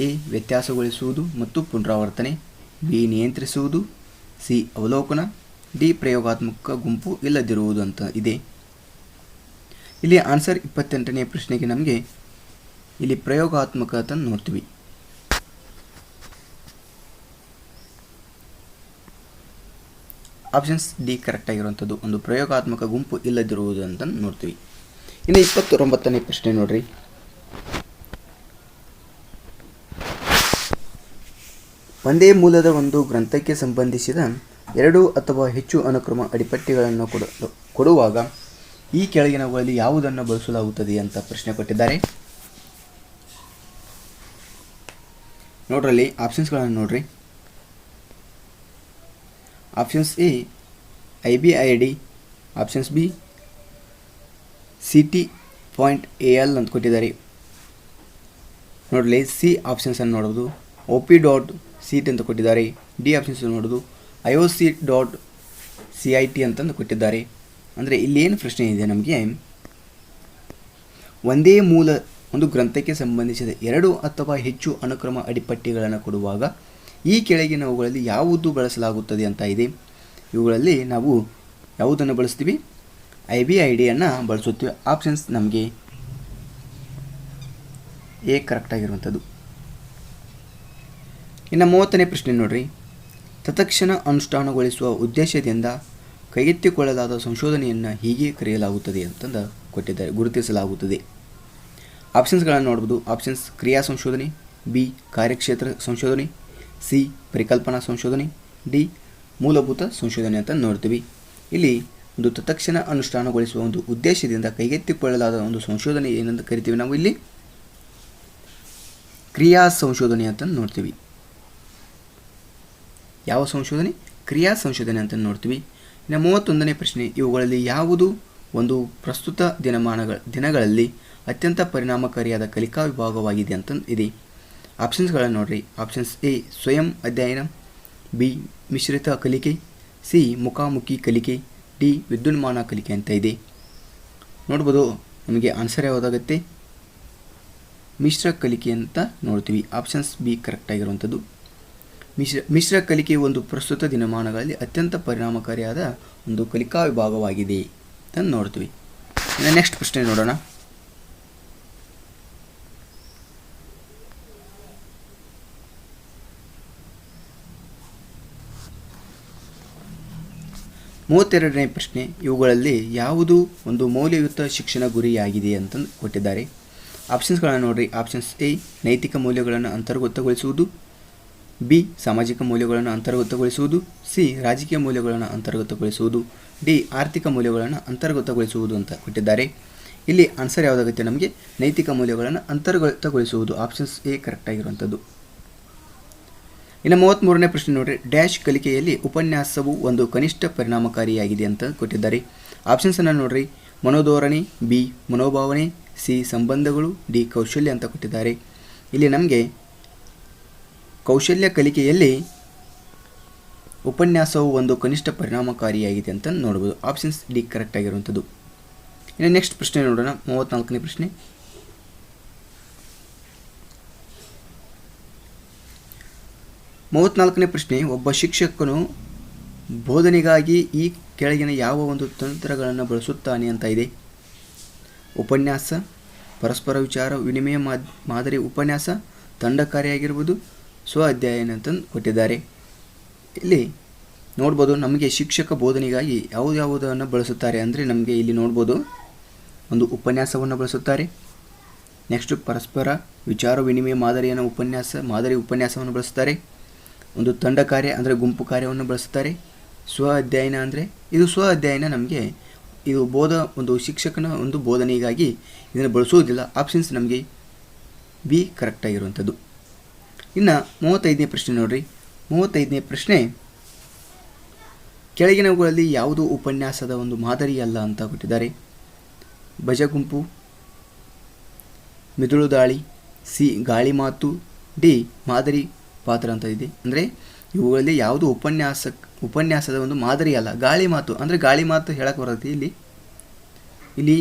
ಎ ವ್ಯತ್ಯಾಸಗೊಳಿಸುವುದು ಮತ್ತು ಪುನರಾವರ್ತನೆ, ಬಿ ನಿಯಂತ್ರಿಸುವುದು, ಸಿ ಅವಲೋಕನ, ಡಿ ಪ್ರಯೋಗಾತ್ಮಕ ಗುಂಪು ಇಲ್ಲದಿರುವುದು ಅಂತ ಇದೆ. ಇಲ್ಲಿ ಆನ್ಸರ್ 28ನೇ ಪ್ರಶ್ನೆಗೆ ನಮಗೆ ಇಲ್ಲಿ ಪ್ರಯೋಗಾತ್ಮಕ ಅಂತ ನೋಡ್ತೀವಿ. ಆಪ್ಷನ್ಸ್ ಡಿ ಕರೆಕ್ಟ್ ಆಗಿರುವಂಥದ್ದು ಒಂದು ಪ್ರಯೋಗಾತ್ಮಕ ಗುಂಪು ಇಲ್ಲದಿರುವುದು ಅಂತ ನೋಡ್ತೀವಿ. ಇನ್ನು 29ನೇ ಪ್ರಶ್ನೆ ನೋಡ್ರಿ, ಒಂದೇ ಮೂಲದ ಒಂದು ಗ್ರಂಥಕ್ಕೆ ಸಂಬಂಧಿಸಿದ 2 ಅಥವಾ ಹೆಚ್ಚು ಅನುಕ್ರಮ ಅಡಿಪಟ್ಟಿಗಳನ್ನು ಕೊಡುವಾಗ ಈ ಕೆಳಗಿನವುಗಳಲ್ಲಿ ಯಾವುದನ್ನು ಬಳಸಲಾಗುತ್ತದೆ ಅಂತ ಪ್ರಶ್ನೆ ಕೊಟ್ಟಿದ್ದಾರೆ. ನೋಡ್ರಲ್ಲಿ ಆಪ್ಷನ್ಸ್ಗಳನ್ನು ನೋಡ್ರಿ. Options A IBID, options B CT.AL ಅಂತ ಕೊಟ್ಟಿದ್ದಾರೆ. ನೋಡಲಿ ಸಿ ಆಪ್ಷನ್ಸನ್ನು ನೋಡೋದು OP.CET ಅಂತ ಕೊಟ್ಟಿದ್ದಾರೆ. ಡಿ ಆಪ್ಷನ್ಸ್ ನೋಡೋದು IOC.CIT ಅಂತಂದು ಕೊಟ್ಟಿದ್ದಾರೆ. ಅಂದರೆ ಇಲ್ಲಿ ಏನು ಪ್ರಶ್ನೆ ಇದೆ, ನಮಗೆ ಒಂದೇ ಮೂಲ ಒಂದು ಗ್ರಂಥಕ್ಕೆ ಸಂಬಂಧಿಸಿದ 2 ಅಥವಾ ಹೆಚ್ಚು ಅನುಕ್ರಮ ಅಡಿಪಟ್ಟಿಗಳನ್ನು ಕೊಡುವಾಗ ಈ ಕೆಳಗಿನವುಗಳಲ್ಲಿ ಯಾವುದು ಬಳಸಲಾಗುತ್ತದೆ ಅಂತ ಇದೆ. ಇವುಗಳಲ್ಲಿ ನಾವು ಯಾವುದನ್ನು ಬಳಸ್ತೀವಿ? IBIDಯನ್ನು ಬಳಸುತ್ತೀವಿ. ಆಪ್ಷನ್ಸ್ ನಮಗೆ ಎ ಕರೆಕ್ಟಾಗಿರುವಂಥದ್ದು. ಇನ್ನು 30ನೇ ಪ್ರಶ್ನೆ ನೋಡ್ರಿ, ತತ್ಕ್ಷಣ ಅನುಷ್ಠಾನಗೊಳಿಸುವ ಉದ್ದೇಶದಿಂದ ಕೈಗೆತ್ತಿಕೊಳ್ಳಲಾದ ಸಂಶೋಧನೆಯನ್ನು ಹೀಗೆ ಕರೆಯಲಾಗುತ್ತದೆ ಅಂತಂದು ಕೊಟ್ಟಿದ್ದಾರೆ, ಗುರುತಿಸಲಾಗುತ್ತದೆ. ಆಪ್ಷನ್ಸ್ಗಳನ್ನು ನೋಡ್ಬೋದು. ಆಪ್ಷನ್ಸ್ ಕ್ರಿಯಾ ಸಂಶೋಧನೆ, ಬಿ ಕಾರ್ಯಕ್ಷೇತ್ರ ಸಂಶೋಧನೆ, ಸಿ ಪರಿಕಲ್ಪನಾ ಸಂಶೋಧನೆ, ಡಿ ಮೂಲಭೂತ ಸಂಶೋಧನೆ ಅಂತ ನೋಡ್ತೀವಿ. ಇಲ್ಲಿ ಒಂದು ತತ್ಕ್ಷಣ ಅನುಷ್ಠಾನಗೊಳಿಸುವ ಒಂದು ಉದ್ದೇಶದಿಂದ ಕೈಗೆತ್ತಿಕೊಳ್ಳಲಾದ ಒಂದು ಸಂಶೋಧನೆ ಏನಂತ ಕರಿತೀವಿ ನಾವು? ಇಲ್ಲಿ ಕ್ರಿಯಾ ಸಂಶೋಧನೆ ಅಂತ ನೋಡ್ತೀವಿ. ಯಾವ ಸಂಶೋಧನೆ? ಕ್ರಿಯಾ ಸಂಶೋಧನೆ ಅಂತ ನೋಡ್ತೀವಿ. ಇನ್ನು 31ನೇ ಪ್ರಶ್ನೆ, ಇವುಗಳಲ್ಲಿ ಯಾವುದು ಒಂದು ಪ್ರಸ್ತುತ ದಿನಗಳಲ್ಲಿ ಅತ್ಯಂತ ಪರಿಣಾಮಕಾರಿಯಾದ ಕಲಿಕಾ ವಿಭಾಗವಾಗಿದೆ ಅಂತ ಇದೆ. ಆಪ್ಷನ್ಸ್ಗಳನ್ನು ನೋಡ್ರಿ. ಆಪ್ಷನ್ಸ್ ಎ ಸ್ವಯಂ ಅಧ್ಯಯನ, ಬಿ ಮಿಶ್ರಿತ ಕಲಿಕೆ, ಸಿ ಮುಖಾಮುಖಿ ಕಲಿಕೆ, ಡಿ ವಿದ್ಯುನ್ಮಾನ ಕಲಿಕೆ ಅಂತ ಇದೆ. ನೋಡ್ಬೋದು ನಮಗೆ ಆನ್ಸರ್ ಯಾವುದಾಗುತ್ತೆ? ಮಿಶ್ರ ಕಲಿಕೆ ಅಂತ ನೋಡ್ತೀವಿ. Options B ಕರೆಕ್ಟಾಗಿರುವಂಥದ್ದು. ಮಿಶ್ರ ಕಲಿಕೆ ಒಂದು ಪ್ರಸ್ತುತ ದಿನಮಾನಗಳಲ್ಲಿ ಅತ್ಯಂತ ಪರಿಣಾಮಕಾರಿಯಾದ ಒಂದು ಕಲಿಕಾ ವಿಭಾಗವಾಗಿದೆ ಅಂತ ನೋಡ್ತೀವಿ. ಇನ್ನು ನೆಕ್ಸ್ಟ್ ಪ್ರಶ್ನೆ ನೋಡೋಣ. ಮೂವತ್ತೆರಡನೇ ಪ್ರಶ್ನೆ, ಇವುಗಳಲ್ಲಿ ಯಾವುದು ಒಂದು ಮೌಲ್ಯಯುತ ಶಿಕ್ಷಣ ಗುರಿಯಾಗಿದೆ ಅಂತ ಕೊಟ್ಟಿದ್ದಾರೆ. ಆಪ್ಷನ್ಸ್ಗಳನ್ನು ನೋಡಿರಿ. ಆಪ್ಷನ್ಸ್ ಎ ನೈತಿಕ ಮೌಲ್ಯಗಳನ್ನು ಅಂತರ್ಗತಗೊಳಿಸುವುದು, ಬಿ ಸಾಮಾಜಿಕ ಮೌಲ್ಯಗಳನ್ನು ಅಂತರ್ಗತಗೊಳಿಸುವುದು, ಸಿ ರಾಜಕೀಯ ಮೌಲ್ಯಗಳನ್ನು ಅಂತರ್ಗತಗೊಳಿಸುವುದು, ಡಿ ಆರ್ಥಿಕ ಮೌಲ್ಯಗಳನ್ನು ಅಂತರ್ಗತಗೊಳಿಸುವುದು ಅಂತ ಕೊಟ್ಟಿದ್ದಾರೆ. ಇಲ್ಲಿ ಆನ್ಸರ್ ಯಾವುದಾಗುತ್ತೆ? ನಮಗೆ ನೈತಿಕ ಮೌಲ್ಯಗಳನ್ನು ಅಂತರ್ಗತಗೊಳಿಸುವುದು. Options A ಕರೆಕ್ಟಾಗಿರುವಂಥದ್ದು. ಇನ್ನು 33ನೇ ಪ್ರಶ್ನೆ ನೋಡಿರಿ, ಡ್ಯಾಶ್ ಕಲಿಕೆಯಲ್ಲಿ ಉಪನ್ಯಾಸವು ಒಂದು ಕನಿಷ್ಠ ಪರಿಣಾಮಕಾರಿಯಾಗಿದೆ ಅಂತ ಕೊಟ್ಟಿದ್ದಾರೆ. ಆಪ್ಷನ್ಸನ್ನು ನೋಡಿರಿ. ಮನೋಧೋರಣೆ, ಬಿ ಮನೋಭಾವನೆ, ಸಿ ಸಂಬಂಧಗಳು, ಡಿ ಕೌಶಲ್ಯ ಅಂತ ಕೊಟ್ಟಿದ್ದಾರೆ. ಇಲ್ಲಿ ನಮಗೆ ಕೌಶಲ್ಯ ಕಲಿಕೆಯಲ್ಲಿ ಉಪನ್ಯಾಸವು ಒಂದು ಕನಿಷ್ಠ ಪರಿಣಾಮಕಾರಿಯಾಗಿದೆ ಅಂತ ನೋಡ್ಬೋದು. ಆಪ್ಷನ್ಸ್ ಡಿ ಕರೆಕ್ಟಾಗಿರುವಂಥದ್ದು. ಇನ್ನು ನೆಕ್ಸ್ಟ್ ಪ್ರಶ್ನೆ ನೋಡೋಣ. 34ನೇ ಪ್ರಶ್ನೆ, ಒಬ್ಬ ಶಿಕ್ಷಕನು ಬೋಧನೆಗಾಗಿ ಈ ಕೆಳಗಿನ ಯಾವ ಒಂದು ತಂತ್ರಗಳನ್ನು ಬಳಸುತ್ತಾನೆ ಅಂತ ಇದೆ. ಉಪನ್ಯಾಸ, ಪರಸ್ಪರ ವಿಚಾರ ವಿನಿಮಯ ಮಾದರಿ ಉಪನ್ಯಾಸ, ತಂಡ ಕಾರ್ಯ ಸ್ವ ಅಧ್ಯಯನ ಅಂತ ಕೊಟ್ಟಿದ್ದಾರೆ. ಇಲ್ಲಿ ನೋಡ್ಬೋದು ನಮಗೆ ಶಿಕ್ಷಕ ಬೋಧನೆಗಾಗಿ ಯಾವುದನ್ನು ಬಳಸುತ್ತಾರೆ ಅಂದರೆ ನಮಗೆ ಇಲ್ಲಿ ನೋಡ್ಬೋದು ಒಂದು ಉಪನ್ಯಾಸವನ್ನು ಬಳಸುತ್ತಾರೆ. ನೆಕ್ಸ್ಟ್ ಪರಸ್ಪರ ವಿಚಾರ ವಿನಿಮಯ ಮಾದರಿ ಉಪನ್ಯಾಸವನ್ನು ಬಳಸುತ್ತಾರೆ. ಒಂದು ತಂಡ ಕಾರ್ಯ ಅಂದರೆ ಗುಂಪು ಕಾರ್ಯವನ್ನು ಬಳಸುತ್ತಾರೆ. ಸ್ವ ಅಧ್ಯಯನ ಅಂದರೆ ಇದು ಸ್ವ ಅಧ್ಯಯನ ನಮಗೆ ಇದು ಒಂದು ಶಿಕ್ಷಕನ ಒಂದು ಬೋಧನೆಗಾಗಿ ಇದನ್ನು ಬಳಸುವುದಿಲ್ಲ. ಆಪ್ಷನ್ಸ್ ನಮಗೆ ಬಿ ಕರೆಕ್ಟಾಗಿರುವಂಥದ್ದು. ಇನ್ನು 35ನೇ ಪ್ರಶ್ನೆ ನೋಡಿರಿ. 35ನೇ ಪ್ರಶ್ನೆ, ಕೆಳಗಿನವುಗಳಲ್ಲಿ ಯಾವುದು ಉಪನ್ಯಾಸದ ಒಂದು ಮಾದರಿಯಲ್ಲ ಅಂತ ಕೊಟ್ಟಿದ್ದಾರೆ. ಭಜಗುಂಪು, ಮಿದುಳು ದಾಳಿ, ಸಿ ಗಾಳಿ ಮಾತು, ಡಿ ಮಾದರಿ ಪಾತ್ರ ಅಂತ ಇದೆ. ಅಂದರೆ ಇವುಗಳಲ್ಲಿ ಯಾವುದು ಉಪನ್ಯಾಸದ ಒಂದು ಮಾದರಿ ಅಲ್ಲ. ಗಾಳಿ ಮಾತು ಅಂದರೆ ಗಾಳಿ ಮಾತು ಹೇಳಕ್ಕೆ ಬರುತ್ತೆ. ಇಲ್ಲಿ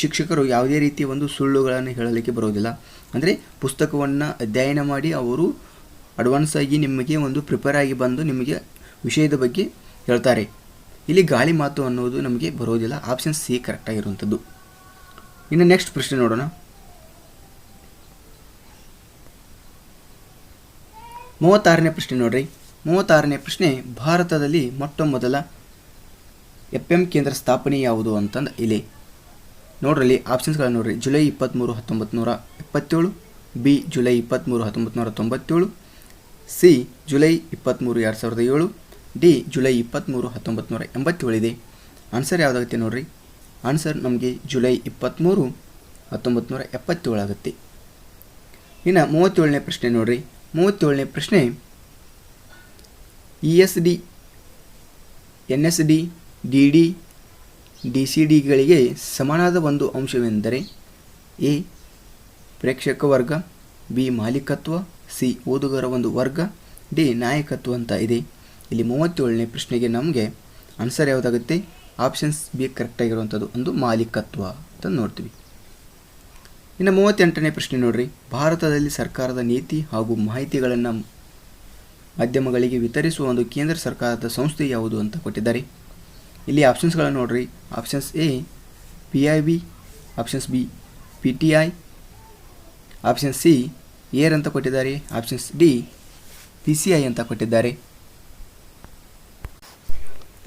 ಶಿಕ್ಷಕರು ಯಾವುದೇ ರೀತಿಯ ಒಂದು ಸುಳ್ಳುಗಳನ್ನು ಹೇಳಲಿಕ್ಕೆ ಬರೋದಿಲ್ಲ. ಅಂದರೆ ಪುಸ್ತಕವನ್ನು ಅಧ್ಯಯನ ಮಾಡಿ ಅವರು ಅಡ್ವಾನ್ಸ್ ಆಗಿ ನಿಮಗೆ ಒಂದು ಪ್ರಿಪೇರ್ ಆಗಿ ಬಂದು ನಿಮಗೆ ವಿಷಯದ ಬಗ್ಗೆ ಹೇಳ್ತಾರೆ. ಇಲ್ಲಿ ಗಾಳಿ ಮಾತು ಅನ್ನೋದು ನಮಗೆ ಬರೋದಿಲ್ಲ. ಆಪ್ಷನ್ ಸಿ ಕರೆಕ್ಟಾಗಿರುವಂಥದ್ದು. ಇನ್ನು ನೆಕ್ಸ್ಟ್ ಪ್ರಶ್ನೆ ನೋಡೋಣ. 36ನೇ ಪ್ರಶ್ನೆ ನೋಡ್ರಿ. 36ನೇ ಪ್ರಶ್ನೆ, ಭಾರತದಲ್ಲಿ ಮೊಟ್ಟ ಮೊದಲ FM ಕೇಂದ್ರ ಸ್ಥಾಪನೆ ಯಾವುದು ಅಂತಂದು ಇಲ್ಲಿ ನೋಡ್ರಲ್ಲಿ. ಆಪ್ಷನ್ಸ್ಗಳನ್ನು ನೋಡ್ರಿ. July 23, 1977, B July 23, 1997, C July 23, 2007, D July 23, 1987 ಇದೆ. ಆನ್ಸರ್ ಯಾವುದಾಗುತ್ತೆ ನೋಡ್ರಿ. ಆನ್ಸರ್ ನಮಗೆ ಜುಲೈ 23, 1977 ಆಗುತ್ತೆ. ಇನ್ನು 37ನೇ ಪ್ರಶ್ನೆ ನೋಡ್ರಿ. 37ನೇ ಪ್ರಶ್ನೆ, ESD, NSD, DD, DCDಗಳಿಗೆ ಸಮಾನವಾದ ಒಂದು ಅಂಶವೆಂದರೆ ಎ ಪ್ರೇಕ್ಷಕ ವರ್ಗ, ಬಿ ಮಾಲೀಕತ್ವ, ಸಿ ಓದುಗರ ಒಂದು ವರ್ಗ, ಡಿ ನಾಯಕತ್ವ ಅಂತ ಇದೆ. ಇಲ್ಲಿ 37ನೇ ಪ್ರಶ್ನೆಗೆ ನಮಗೆ ಆನ್ಸರ್ ಯಾವುದಾಗುತ್ತೆ? ಆಪ್ಷನ್ಸ್ ಬಿ ಕರೆಕ್ಟಾಗಿರುವಂಥದ್ದು, ಒಂದು ಮಾಲೀಕತ್ವ ಅಂತ ನೋಡ್ತೀವಿ. ಇನ್ನು 38ನೇ ಪ್ರಶ್ನೆ ನೋಡ್ರಿ, ಭಾರತದಲ್ಲಿ ಸರ್ಕಾರದ ನೀತಿ ಹಾಗೂ ಮಾಹಿತಿಗಳನ್ನು ಮಾಧ್ಯಮಗಳಿಗೆ ವಿತರಿಸುವ ಒಂದು ಕೇಂದ್ರ ಸರ್ಕಾರದ ಸಂಸ್ಥೆ ಯಾವುದು ಅಂತ ಕೊಟ್ಟಿದ್ದಾರೆ. ಇಲ್ಲಿ ಆಪ್ಷನ್ಸ್ಗಳನ್ನು ನೋಡ್ರಿ. Options A PIB, options B PTI, option C air ಅಂತ ಕೊಟ್ಟಿದ್ದಾರೆ, ಆಪ್ಷನ್ಸ್ ಡಿ PCI ಅಂತ ಕೊಟ್ಟಿದ್ದಾರೆ.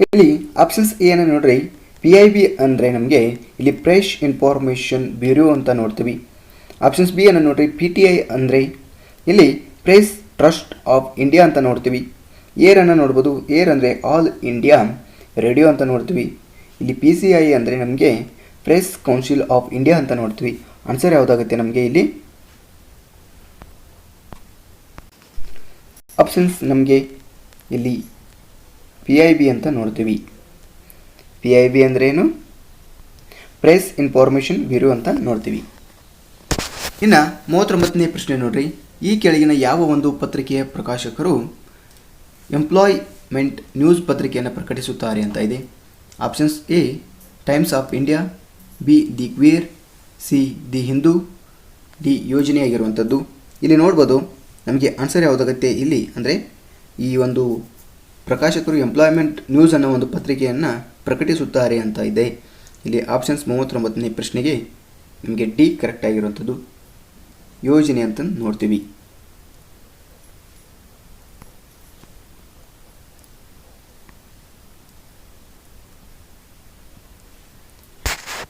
ಇಲ್ಲಿ ಆಪ್ಷನ್ಸ್ ಎ ಅನ್ನು ನೋಡ್ರಿ. PIB ಅಂದರೆ ನಮಗೆ ಇಲ್ಲಿ ಪ್ರೆಸ್ ಇನ್ಫಾರ್ಮೇಷನ್ ಬ್ಯೂರೋ ಅಂತ ನೋಡ್ತೀವಿ. ಆಪ್ಷನ್ಸ್ ಬಿ ಅನ್ನು ನೋಡ್ರಿ. PTI ಅಂದರೆ ಇಲ್ಲಿ ಪ್ರೆಸ್ ಟ್ರಸ್ಟ್ ಆಫ್ ಇಂಡಿಯಾ ಅಂತ ನೋಡ್ತೀವಿ. ಏರ್ ಅನ್ನು ನೋಡ್ಬೋದು. ಏರ್ ಅಂದರೆ ಆಲ್ ಇಂಡಿಯಾ ರೇಡಿಯೋ ಅಂತ ನೋಡ್ತೀವಿ. ಇಲ್ಲಿ PCI ಅಂದರೆ ನಮಗೆ ಪ್ರೆಸ್ ಕೌನ್ಸಿಲ್ ಆಫ್ ಇಂಡಿಯಾ ಅಂತ ನೋಡ್ತೀವಿ. ಆನ್ಸರ್ ಯಾವುದಾಗುತ್ತೆ ನಮಗೆ ಇಲ್ಲಿ? ಆಪ್ಷನ್ಸ್ ನಮಗೆ ಇಲ್ಲಿ PIB ಅಂತ ನೋಡ್ತೀವಿ. PIB ಅಂದ್ರೇನು? ಪ್ರೆಸ್ ಇನ್ಫಾರ್ಮೇಷನ್ ಬ್ಯೂರೋ ಅಂತ ನೋಡ್ತೀವಿ. ಇನ್ನು 39ನೇ ಪ್ರಶ್ನೆ ನೋಡ್ರಿ. ಈ ಕೆಳಗಿನ ಯಾವ ಒಂದು ಪತ್ರಿಕೆಯ ಪ್ರಕಾಶಕರು ಎಂಪ್ಲಾಯ್ಮೆಂಟ್ ನ್ಯೂಸ್ ಪತ್ರಿಕೆಯನ್ನು ಪ್ರಕಟಿಸುತ್ತಾರೆ ಅಂತ ಇದೆ. Options A Times of India, B the queer, C the Hindu, D ಯೋಜನೆಯಾಗಿರುವಂಥದ್ದು. ಇಲ್ಲಿ ನೋಡ್ಬೋದು ನಮಗೆ ಆನ್ಸರ್ ಯಾವುದಾಗುತ್ತೆ ಇಲ್ಲಿ ಅಂದರೆ ಈ ಒಂದು ಪ್ರಕಾಶಕರು ಎಂಪ್ಲಾಯ್ಮೆಂಟ್ ನ್ಯೂಸ್ ಅನ್ನೋ ಒಂದು ಪತ್ರಿಕೆಯನ್ನು ಪ್ರಕಟಿಸುತ್ತಾರೆ ಅಂತ ಇದೆ. ಇಲ್ಲಿ ಆಪ್ಷನ್ಸ್ 39ನೇ ಪ್ರಶ್ನೆಗೆ ನಮಗೆ ಡಿ ಕರೆಕ್ಟ್ ಆಗಿರುವಂಥದ್ದು, ಯೋಜನೆ ಅಂತ ನೋಡ್ತೀವಿ.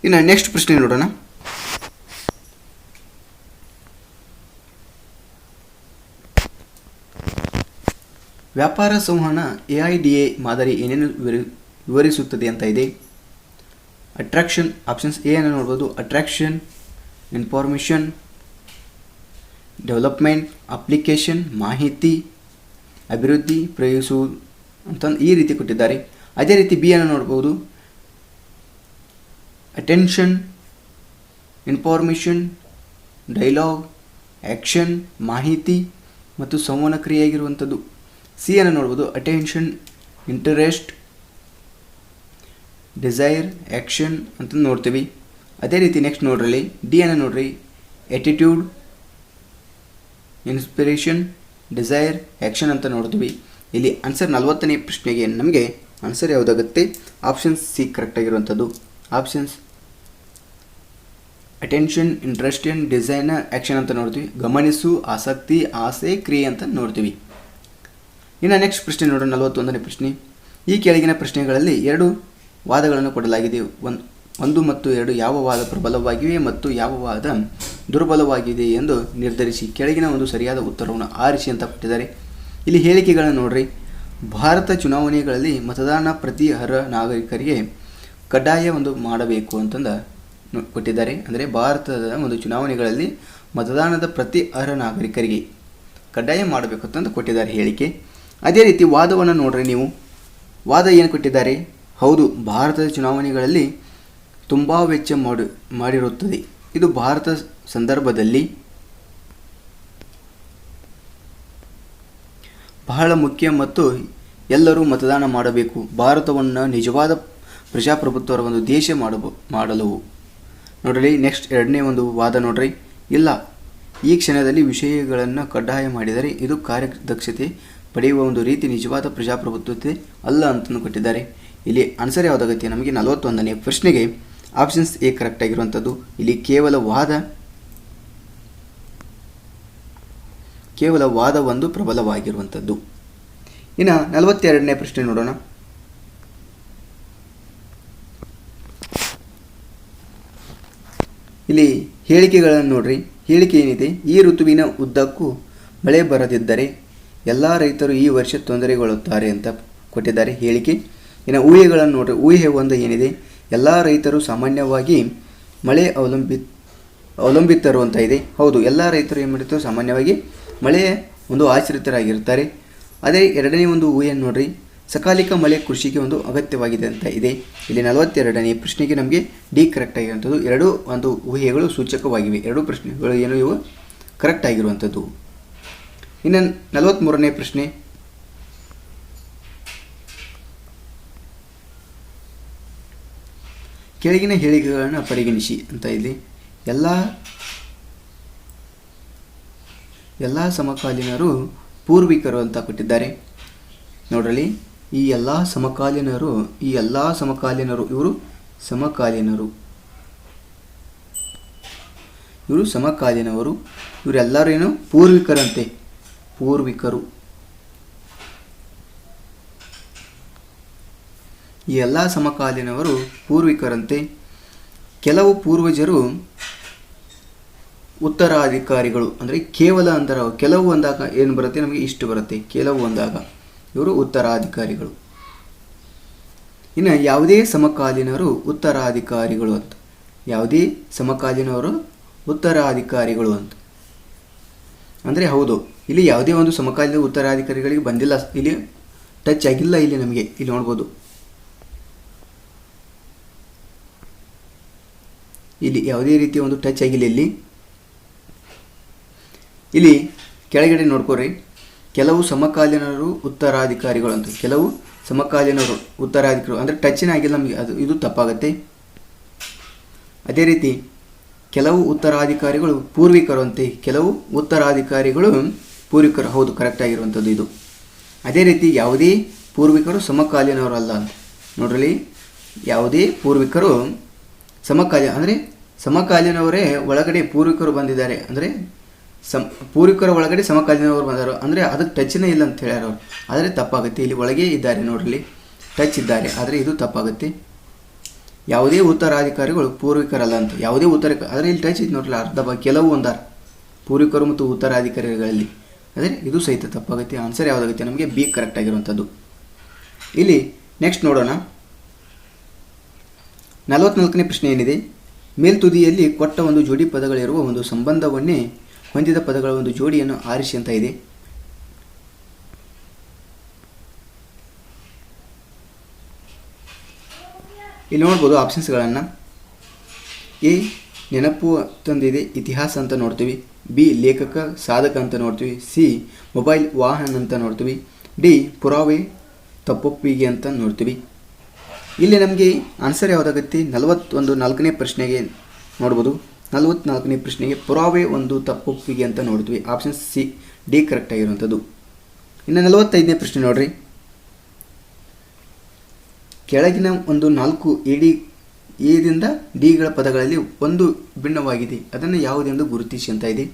ಇನ್ನು ನೆಕ್ಸ್ಟ್ ಪ್ರಶ್ನೆ ನೋಡೋಣ. ವ್ಯಾಪಾರ ಸಂವಹನ AIDA ಮಾದರಿ ಏನೇನು ವಿವರಿಸುತ್ತದೆ ಅಂತ ಇದೆ. ಅಟ್ರಾಕ್ಷನ್, ಆಪ್ಷನ್ಸ್ ಎ ಅನ್ನು ನೋಡ್ಬೋದು. ಅಟ್ರಾಕ್ಷನ್, ಇನ್ಫಾರ್ಮೇಷನ್, ಡೆವಲಪ್ಮೆಂಟ್, ಅಪ್ಲಿಕೇಶನ್, ಮಾಹಿತಿ, ಅಭಿವೃದ್ಧಿ, ಪ್ರಯೋಗಿಸುವುದು ಅಂತ ಈ ರೀತಿ ಕೊಟ್ಟಿದ್ದಾರೆ. ಅದೇ ರೀತಿ ಬಿ ಅನ್ನು ನೋಡ್ಬೋದು. ಅಟೆನ್ಷನ್, ಇನ್ಫಾರ್ಮೇಷನ್, ಡೈಲಾಗ್, ಆ್ಯಕ್ಷನ್, ಮಾಹಿತಿ ಮತ್ತು ಸಂವಹನ ಕ್ರಿಯೆಯಾಗಿರುವಂಥದ್ದು. ಸಿ ಅನ್ನು ನೋಡ್ಬೋದು. ಅಟೆನ್ಷನ್, ಇಂಟರೆಸ್ಟ್, ಡಿಸೈರ್, ಆ್ಯಕ್ಷನ್ ಅಂತ ನೋಡ್ತೀವಿ. ಅದೇ ರೀತಿ ನೆಕ್ಸ್ಟ್ ನೋಡ್ರಲ್ಲಿ ಡಿ ಅನ್ನು ನೋಡ್ರಿ. ಆ್ಯಟಿಟ್ಯೂಡ್, ಇನ್ಸ್ಪಿರೇಷನ್, ಡಿಸೈರ್, ಆ್ಯಕ್ಷನ್ ಅಂತ ನೋಡ್ತೀವಿ. ಇಲ್ಲಿ ಆನ್ಸರ್ 40ನೇ ಪ್ರಶ್ನೆಗೆ ನಮಗೆ ಆನ್ಸರ್ ಯಾವುದಾಗುತ್ತೆ? ಆಪ್ಷನ್ಸ್ ಸಿ ಕರೆಕ್ಟಾಗಿರುವಂಥದ್ದು. Options attention, interest, design, action ಅಂತ ನೋಡ್ತೀವಿ. ಗಮನಿಸು, ಆಸಕ್ತಿ, ಆಸೆ, ಕ್ರಿಯೆ ಅಂತ ನೋಡ್ತೀವಿ. ಇನ್ನು ನೆಕ್ಸ್ಟ್ ಪ್ರಶ್ನೆ ನೋಡೋಣ. 41ನೇ ಪ್ರಶ್ನೆ. ಈ ಕೆಳಗಿನ ಪ್ರಶ್ನೆಗಳಲ್ಲಿ 2 ವಾದಗಳನ್ನು ಕೊಡಲಾಗಿದೆ. 1 ಮತ್ತು 2 ಯಾವ ವಾದ ಪ್ರಬಲವಾಗಿವೆ ಮತ್ತು ಯಾವ ವಾದ ದುರ್ಬಲವಾಗಿದೆ ಎಂದು ನಿರ್ಧರಿಸಿ ಕೆಳಗಿನ ಒಂದು ಸರಿಯಾದ ಉತ್ತರವನ್ನು ಆರಿಸಿ ಅಂತ ಕೊಟ್ಟಿದ್ದಾರೆ. ಇಲ್ಲಿ ಹೇಳಿಕೆಗಳನ್ನು ನೋಡ್ರಿ. ಭಾರತ ಚುನಾವಣೆಗಳಲ್ಲಿ ಮತದಾನ ಪ್ರತಿ ಅರ್ಹ ನಾಗರಿಕರಿಗೆ ಕಡ್ಡಾಯ ಮಾಡಬೇಕು ಅಂತಂದು ಕೊಟ್ಟಿದ್ದಾರೆ. ಅಂದರೆ ಭಾರತದ ಒಂದು ಚುನಾವಣೆಗಳಲ್ಲಿ ಮತದಾನದ ಪ್ರತಿ ಅರ್ಹ ನಾಗರಿಕರಿಗೆ ಕಡ್ಡಾಯ ಮಾಡಬೇಕು ಅಂತಂದು ಕೊಟ್ಟಿದ್ದಾರೆ ಹೇಳಿಕೆ. ಅದೇ ರೀತಿ ವಾದವನ್ನು ನೋಡ್ರಿ ನೀವು. ವಾದ ಏನು ಕೊಟ್ಟಿದ್ದಾರೆ? ಹೌದು, ಭಾರತದ ಚುನಾವಣೆಗಳಲ್ಲಿ ತುಂಬ ವೆಚ್ಚ ಮಾಡಿರುತ್ತದೆ. ಇದು ಭಾರತ ಸಂದರ್ಭದಲ್ಲಿ ಬಹಳ ಮುಖ್ಯ ಮತ್ತು ಎಲ್ಲರೂ ಮತದಾನ ಮಾಡಬೇಕು. ಭಾರತವನ್ನು ನಿಜವಾದ ಪ್ರಜಾಪ್ರಭುತ್ವದ ಒಂದು ದೇಶ ಮಾಡಲು ನೋಡ್ರಿ. ನೆಕ್ಸ್ಟ್ 2ನೇ ಒಂದು ವಾದ ನೋಡ್ರಿ. ಇಲ್ಲ, ಈ ಕ್ಷಣದಲ್ಲಿ ವಿಷಯಗಳನ್ನು ಕಡ್ಡಾಯ ಮಾಡಿದರೆ ಇದು ಕಾರ್ಯದಕ್ಷತೆ ಪಡೆಯುವ ಒಂದು ರೀತಿ ನಿಜವಾದ ಪ್ರಜಾಪ್ರಭುತ್ವತೆ ಅಲ್ಲ ಅಂತಲೂ ಕೊಟ್ಟಿದ್ದಾರೆ. ಇಲ್ಲಿ ಆನ್ಸರ್ ಯಾವುದಾಗುತ್ತೆ ನಮಗೆ? 41ನೇ ಪ್ರಶ್ನೆಗೆ ಆಪ್ಷನ್ಸ್ ಎ ಕರೆಕ್ಟ್ ಆಗಿರುವಂಥದ್ದು. ಇಲ್ಲಿ ಕೇವಲ ವಾದ ಒಂದು ಪ್ರಬಲವಾಗಿರುವಂಥದ್ದು. ಇನ್ನು 42ನೇ ಪ್ರಶ್ನೆ ನೋಡೋಣ. ಇಲ್ಲಿ ಹೇಳಿಕೆಗಳನ್ನು ನೋಡ್ರಿ. ಹೇಳಿಕೆ ಏನಿದೆ? ಈ ಋತುವಿನ ಉದ್ದಕ್ಕೂ ಮಳೆ ಬರದಿದ್ದರೆ ಎಲ್ಲ ರೈತರು ಈ ವರ್ಷ ತೊಂದರೆಗೊಳ್ಳುತ್ತಾರೆ ಅಂತ ಕೊಟ್ಟಿದ್ದಾರೆ ಹೇಳಿಕೆ. ಇನ್ನು ಊಹೆಗಳನ್ನು ನೋಡ್ರಿ. ಊಹೆ ಒಂದು ಏನಿದೆ? ಎಲ್ಲ ರೈತರು ಸಾಮಾನ್ಯವಾಗಿ ಮಳೆ ಅವಲಂಬಿತರು ಅಂತ ಇದೆ. ಹೌದು, ಎಲ್ಲ ರೈತರು ಏನು ಮಾಡಿರ್ತಾರೆ? ಸಾಮಾನ್ಯವಾಗಿ ಮಳೆಯ ಒಂದು ಆಶ್ರಿತರಾಗಿರ್ತಾರೆ. ಅದೇ 2ನೇ ಒಂದು ಊಹೆಯನ್ನು ನೋಡ್ರಿ. ಸಕಾಲಿಕ ಮಳೆ ಕೃಷಿಗೆ ಒಂದು ಅಗತ್ಯವಾಗಿದೆ ಅಂತ ಇದೆ. ಇಲ್ಲಿ 42ನೇ ಪ್ರಶ್ನೆಗೆ ನಮಗೆ ಡಿ ಕರೆಕ್ಟ್ ಆಗಿರುವಂಥದ್ದು. 2 ಒಂದು ಊಹೆಗಳು ಸೂಚಕವಾಗಿವೆ. 2 ಪ್ರಶ್ನೆಗಳು ಏನು ಇವು ಕರೆಕ್ಟ್ ಆಗಿರುವಂಥದ್ದು. ಇನ್ನು 43ನೇ ಪ್ರಶ್ನೆ, ಕೆಳಗಿನ ಹೇಳಿಕೆಗಳನ್ನು ಪರಿಗಣಿಸಿ ಅಂತ ಇಲ್ಲಿ ಎಲ್ಲ ಸಮಕಾಲೀನರು ಪೂರ್ವಿಕರು ಅಂತ ಕೊಟ್ಟಿದ್ದಾರೆ. ನೋಡ್ರಲ್ಲಿ ಈ ಎಲ್ಲ ಸಮಕಾಲೀನರು ಇವರು ಸಮಕಾಲೀನವರು, ಇವರೆಲ್ಲರೂ ಏನು ಪೂರ್ವಿಕರಂತೆ, ಪೂರ್ವಿಕರು. ಈ ಎಲ್ಲ ಸಮಕಾಲೀನವರು ಪೂರ್ವಿಕರಂತೆ. ಕೆಲವು ಪೂರ್ವಜರು ಉತ್ತರಾಧಿಕಾರಿಗಳು, ಅಂದರೆ ಕೇವಲ ಅಂತರ ಕೆಲವು ಅಂದಾಗ ಏನು ಬರುತ್ತೆ, ನಮಗೆ ಇಷ್ಟು ಬರುತ್ತೆ. ಕೆಲವು ಅಂದಾಗ ಇವರು ಉತ್ತರಾಧಿಕಾರಿಗಳು. ಇನ್ನು ಯಾವುದೇ ಸಮಕಾಲೀನರು ಉತ್ತರಾಧಿಕಾರಿಗಳು ಅಂತ, ಯಾವುದೇ ಸಮಕಾಲೀನವರು ಉತ್ತರಾಧಿಕಾರಿಗಳು ಅಂತ ಅಂದರೆ ಹೌದು, ಇಲ್ಲಿ ಯಾವುದೇ ಒಂದು ಸಮಕಾಲೀನ ಉತ್ತರಾಧಿಕಾರಿಗಳಿಗೆ ಬಂದಿಲ್ಲ, ಇಲ್ಲಿ ಟಚ್ ಆಗಿಲ್ಲ. ಇಲ್ಲಿ ನಮಗೆ ಇಲ್ಲಿ ನೋಡ್ಬೋದು, ಇಲ್ಲಿ ಯಾವುದೇ ರೀತಿಯ ಒಂದು ಟಚ್ ಆಗಿಲ್ಲ. ಇಲ್ಲಿ ಕೆಳಗಡೆ ನೋಡ್ಕೊರಿ, ಕೆಲವು ಸಮಕಾಲೀನರು ಉತ್ತರಾಧಿಕಾರಿಗಳು ಅಂತ, ಕೆಲವು ಸಮಕಾಲೀನರು ಉತ್ತರಾಧಿಕಾರಿಗಳು ಅಂದರೆ ಟಚ್ನೇ ಆಗಿಲ್ಲ ನಮಗೆ, ಇದು ತಪ್ಪಾಗುತ್ತೆ. ಅದೇ ರೀತಿ ಕೆಲವು ಉತ್ತರಾಧಿಕಾರಿಗಳು ಪೂರ್ವಿಕರು ಅಂತೆ, ಕೆಲವು ಉತ್ತರಾಧಿಕಾರಿಗಳು ಪೂರ್ವಿಕರು, ಹೌದು ಕರೆಕ್ಟ್ ಆಗಿರುವಂಥದ್ದು ಇದು. ಅದೇ ರೀತಿ ಯಾವುದೇ ಪೂರ್ವಿಕರು ಸಮಕಾಲೀನವರು ಅಲ್ಲ ಅಂತ ನೋಡ್ರಿ, ಯಾವುದೇ ಪೂರ್ವಿಕರು ಅಂದರೆ ಸಮಕಾಲೀನವರೇ ಒಳಗಡೆ ಪೂರ್ವಿಕರು ಬಂದಿದ್ದಾರೆ, ಅಂದರೆ ಪೂರ್ವಿಕರ ಒಳಗಡೆ ಸಮಕಾಲೀನವರು ಬಂದರು ಅಂದರೆ ಅದಕ್ಕೆ ಟಚ್ನೇ ಇಲ್ಲ ಅಂತ ಹೇಳ್ಯಾರ ಅವರು, ಆದರೆ ತಪ್ಪಾಗುತ್ತೆ. ಇಲ್ಲಿ ಒಳಗೆ ಇದ್ದಾರೆ ನೋಡ್ರಿ, ಟಚ್ ಇದ್ದಾರೆ, ಆದರೆ ಇದು ತಪ್ಪಾಗುತ್ತೆ. ಯಾವುದೇ ಉತ್ತರಾಧಿಕಾರಿಗಳು ಪೂರ್ವಿಕರಲ್ಲ ಅಂತ, ಯಾವುದೇ ಆದರೆ ಇಲ್ಲಿ ಟಚ್ ಇದೆ ನೋಡ್ರಿ, ಅರ್ಧ ಕೆಲವು ಒಂದಾರ ಪೂರ್ವಿಕರು ಮತ್ತು ಉತ್ತರಾಧಿಕಾರಿಗಳಲ್ಲಿ, ಆದರೆ ಇದು ಸಹಿತ ತಪ್ಪಾಗುತ್ತೆ. ಆನ್ಸರ್ ಯಾವುದಾಗುತ್ತೆ ನಮಗೆ ಬಿ ಕರೆಕ್ಟ್ ಆಗಿರುವಂಥದ್ದು. ಇಲ್ಲಿ ನೆಕ್ಸ್ಟ್ ನೋಡೋಣ, 44ನೇ ಪ್ರಶ್ನೆ ಏನಿದೆ, ಮೇಲ್ತುದಿಯಲ್ಲಿ ಕೊಟ್ಟ ಒಂದು ಜೋಡಿ ಪದಗಳಿರುವ ಒಂದು ಸಂಬಂಧವನ್ನೇ ಹೊಂದಿದ ಪದಗಳ ಒಂದು ಜೋಡಿಯನ್ನು ಆರಿಸಿ ಅಂತ ಇದೆ. ಇಲ್ಲಿ ನೋಡ್ಬೋದು ಆಪ್ಷನ್ಸ್ಗಳನ್ನು. ಎ ನೆನಪು ತಂದಿದೆ ಇತಿಹಾಸ ಅಂತ ನೋಡ್ತೀವಿ, ಬಿ ಲೇಖಕ ಸಾಧಕ ಅಂತ ನೋಡ್ತೀವಿ, ಸಿ ಮೊಬೈಲ್ ವಾಹನ ಅಂತ ನೋಡ್ತೀವಿ, ಡಿ ಪುರಾವೆ ತಪ್ಪೊಪ್ಪಿಗೆ ಅಂತ ನೋಡ್ತೀವಿ. ಇಲ್ಲಿ ನಮಗೆ ಆನ್ಸರ್ ಯಾವುದಾಗುತ್ತೆ, 44ನೇ ಪ್ರಶ್ನೆಗೆ ನೋಡ್ಬೋದು. 44ನೇ ಪ್ರಶ್ನೆಗೆ ಪುರಾವೆ ಒಂದು ತಪ್ಪೊಪ್ಪಿಗೆ ಅಂತ ನೋಡ್ತೀವಿ. ಆಪ್ಷನ್ ಸಿ ಡಿ ಕರೆಕ್ಟ್ ಆಗಿರುವಂಥದ್ದು. ಇನ್ನು 45ನೇ ಪ್ರಶ್ನೆ ನೋಡ್ರಿ, ಕೆಳಗಿನ ಒಂದು 4 ಎದಿಂದ ಡಿಗಳ ಪದಗಳಲ್ಲಿ ಒಂದು ಭಿನ್ನವಾಗಿದೆ, ಅದನ್ನು ಯಾವುದೆಂದು ಗುರುತಿಸಿ ಅಂತ ಇದೆ.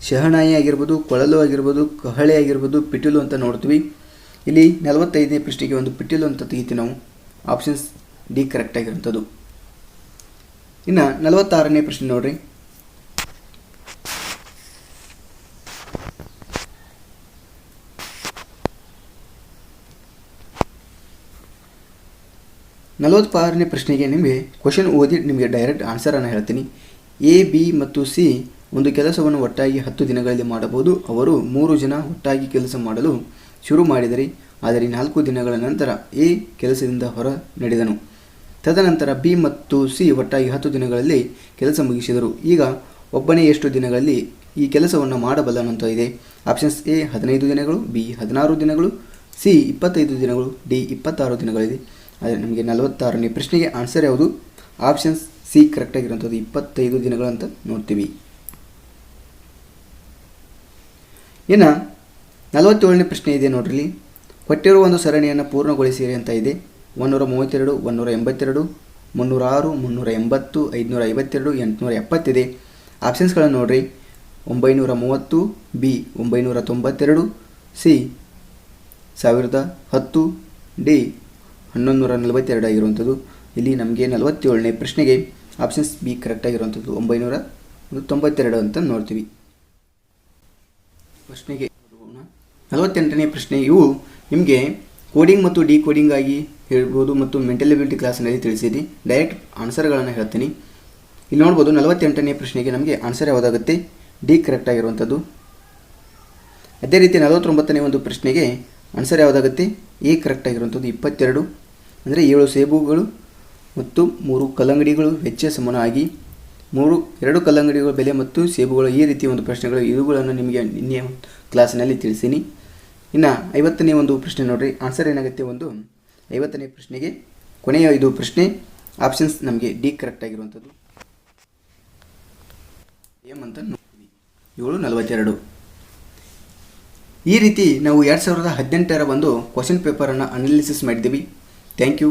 ಶಹನಾಯಿ ಆಗಿರ್ಬೋದು, ಕೊಳಲು ಆಗಿರ್ಬೋದು, ಕಹಳೆ ಆಗಿರ್ಬೋದು, ಪಿಟೀಲು ಅಂತ ನೋಡ್ತೀವಿ. ಇಲ್ಲಿ 45ನೇ ಪ್ರಶ್ನೆಗೆ ಒಂದು ಪಿಟೀಲು ಅಂತ ತೆಗಿತೀವಿ ನಾವು. ಆಪ್ಷನ್ಸ್ ಡಿ ಕರೆಕ್ಟ್ ಆಗಿರುವಂಥದ್ದು. ಇನ್ನು 46ನೇ ಪ್ರಶ್ನೆ ನೋಡ್ರಿ, ಪ್ರಶ್ನೆಗೆ ನಿಮಗೆ ಕ್ವಶನ್ ಓದಿ ನಿಮಗೆ ಡೈರೆಕ್ಟ್ ಆನ್ಸರನ್ನು ಹೇಳ್ತೀನಿ. ಎ ಬಿ ಮತ್ತು ಸಿ ಒಂದು ಕೆಲಸವನ್ನು ಒಟ್ಟಾಗಿ 10 ದಿನಗಳಲ್ಲಿ ಮಾಡಬಹುದು. ಅವರು 3 ಜನ ಒಟ್ಟಾಗಿ ಕೆಲಸ ಮಾಡಲು ಶುರು ಮಾಡಿದರೆ, ಆದರೆ 4 ದಿನಗಳ ನಂತರ ಎ ಕೆಲಸದಿಂದ ಹೊರ ನಡೆದನು. ತದನಂತರ ಬಿ ಮತ್ತು ಸಿ ಒಟ್ಟಾಗಿ 10 ದಿನಗಳಲ್ಲಿ ಕೆಲಸ ಮುಗಿಸಿದರು. ಈಗ ಒಬ್ಬನೇ ಎಷ್ಟು ದಿನಗಳಲ್ಲಿ ಈ ಕೆಲಸವನ್ನು ಮಾಡಬಲ್ಲನಂತ ಇದೆ. ಆಪ್ಷನ್ಸ್ ಎ 15 ದಿನಗಳು, ಬಿ 16 ದಿನಗಳು, ಸಿ 25 ದಿನಗಳು, ಡಿ 26 ದಿನಗಳಿದೆ. ಆದರೆ ನಮಗೆ 46ನೇ ಪ್ರಶ್ನೆಗೆ ಆನ್ಸರ್ ಯಾವುದು? ಆಪ್ಷನ್ಸ್ ಸಿ ಕರೆಕ್ಟಾಗಿರುವಂಥದ್ದು 25 ದಿನಗಳಂತ ನೋಡ್ತೀವಿ. ಇನ್ನು 47ನೇ ಪ್ರಶ್ನೆ ಇದೆ ನೋಡ್ರಿ. ಕೊಟ್ಟಿರುವ ಒಂದು ಸರಣಿಯನ್ನು ಪೂರ್ಣಗೊಳಿಸಿರಿ ಅಂತ ಇದೆ. 132, 182, 306, 380, 552, 870 ಇದೆ. ಆಪ್ಷನ್ಸ್ಗಳನ್ನು ನೋಡ್ರಿ. 930, ಬಿ 992, ಸಿ 1010, ಡಿ 1142 ಆಗಿರುವಂಥದ್ದು. ಇಲ್ಲಿ ನಮಗೆ 47ನೇ ಪ್ರಶ್ನೆಗೆ ಆಪ್ಷನ್ಸ್ ಬಿ ಕರೆಕ್ಟಾಗಿರುವಂಥದ್ದು 992 ಅಂತ ನೋಡ್ತೀವಿ. ಪ್ರಶ್ನೆಗೆ 48ನೇ ಪ್ರಶ್ನೆ. ಇವು ನಿಮಗೆ ಕೋಡಿಂಗ್ ಮತ್ತು ಡಿಕೋಡಿಂಗ್ ಆಗಿ ಹೇಳ್ಬೋದು ಮತ್ತು ಮೆಂಟಲ್ ಎಬಿಲಿಟಿ ಕ್ಲಾಸ್ನಲ್ಲಿ ತಿಳಿಸಿದೆ. ಡೈರೆಕ್ಟ್ ಆನ್ಸರ್ಗಳನ್ನು ಹೇಳ್ತೀನಿ. ಇಲ್ಲಿ ನೋಡ್ಬೋದು 48ನೇ ಪ್ರಶ್ನೆಗೆ ನಮಗೆ ಆನ್ಸರ್ ಯಾವುದಾಗುತ್ತೆ? ಡಿ ಕರೆಕ್ಟ್ ಆಗಿರುವಂಥದ್ದು. ಅದೇ ರೀತಿ 49ನೇ ಒಂದು ಪ್ರಶ್ನೆಗೆ ಆನ್ಸರ್ ಯಾವುದಾಗುತ್ತೆ? ಎ ಕರೆಕ್ಟ್ ಆಗಿರುವಂಥದ್ದು 22. ಅಂದರೆ 7 ಸೇಬುಗಳು ಮತ್ತು 3 ಕಲ್ಲಂಗಡಿಗಳು ವೆಚ್ಚ ಸಮನಾಗಿ ಎರಡು ಕಲ್ಲಂಗಡಿಗಳ ಬೆಲೆ ಮತ್ತು ಸೇಬುಗಳು ಈ ರೀತಿಯ ಒಂದು ಪ್ರಶ್ನೆಗಳು ಇವುಗಳನ್ನು ನಿಮಗೆ ನಿನ್ನೆ ಕ್ಲಾಸಿನಲ್ಲಿ ತಿಳಿಸೀನಿ. ಇನ್ನು 50ನೇ ಒಂದು ಪ್ರಶ್ನೆ ನೋಡಿರಿ. ಆನ್ಸರ್ ಏನಾಗುತ್ತೆ, 50ನೇ ಪ್ರಶ್ನೆಗೆ ಕೊನೆಯ ಇದು ಪ್ರಶ್ನೆ ಆಪ್ಷನ್ಸ್ ನಮಗೆ ಡಿ ಕರೆಕ್ಟ್ ಆಗಿರುವಂಥದ್ದು. ಎಮ್ ಅಂತ ನೋಡ್ತೀವಿ 742. ಈ ರೀತಿ ನಾವು 2018ರ ಒಂದು ಕ್ವಶನ್ ಪೇಪರನ್ನು ಅನಾಲಿಸಿಸ್ ಮಾಡಿದ್ದೀವಿ. Thank you.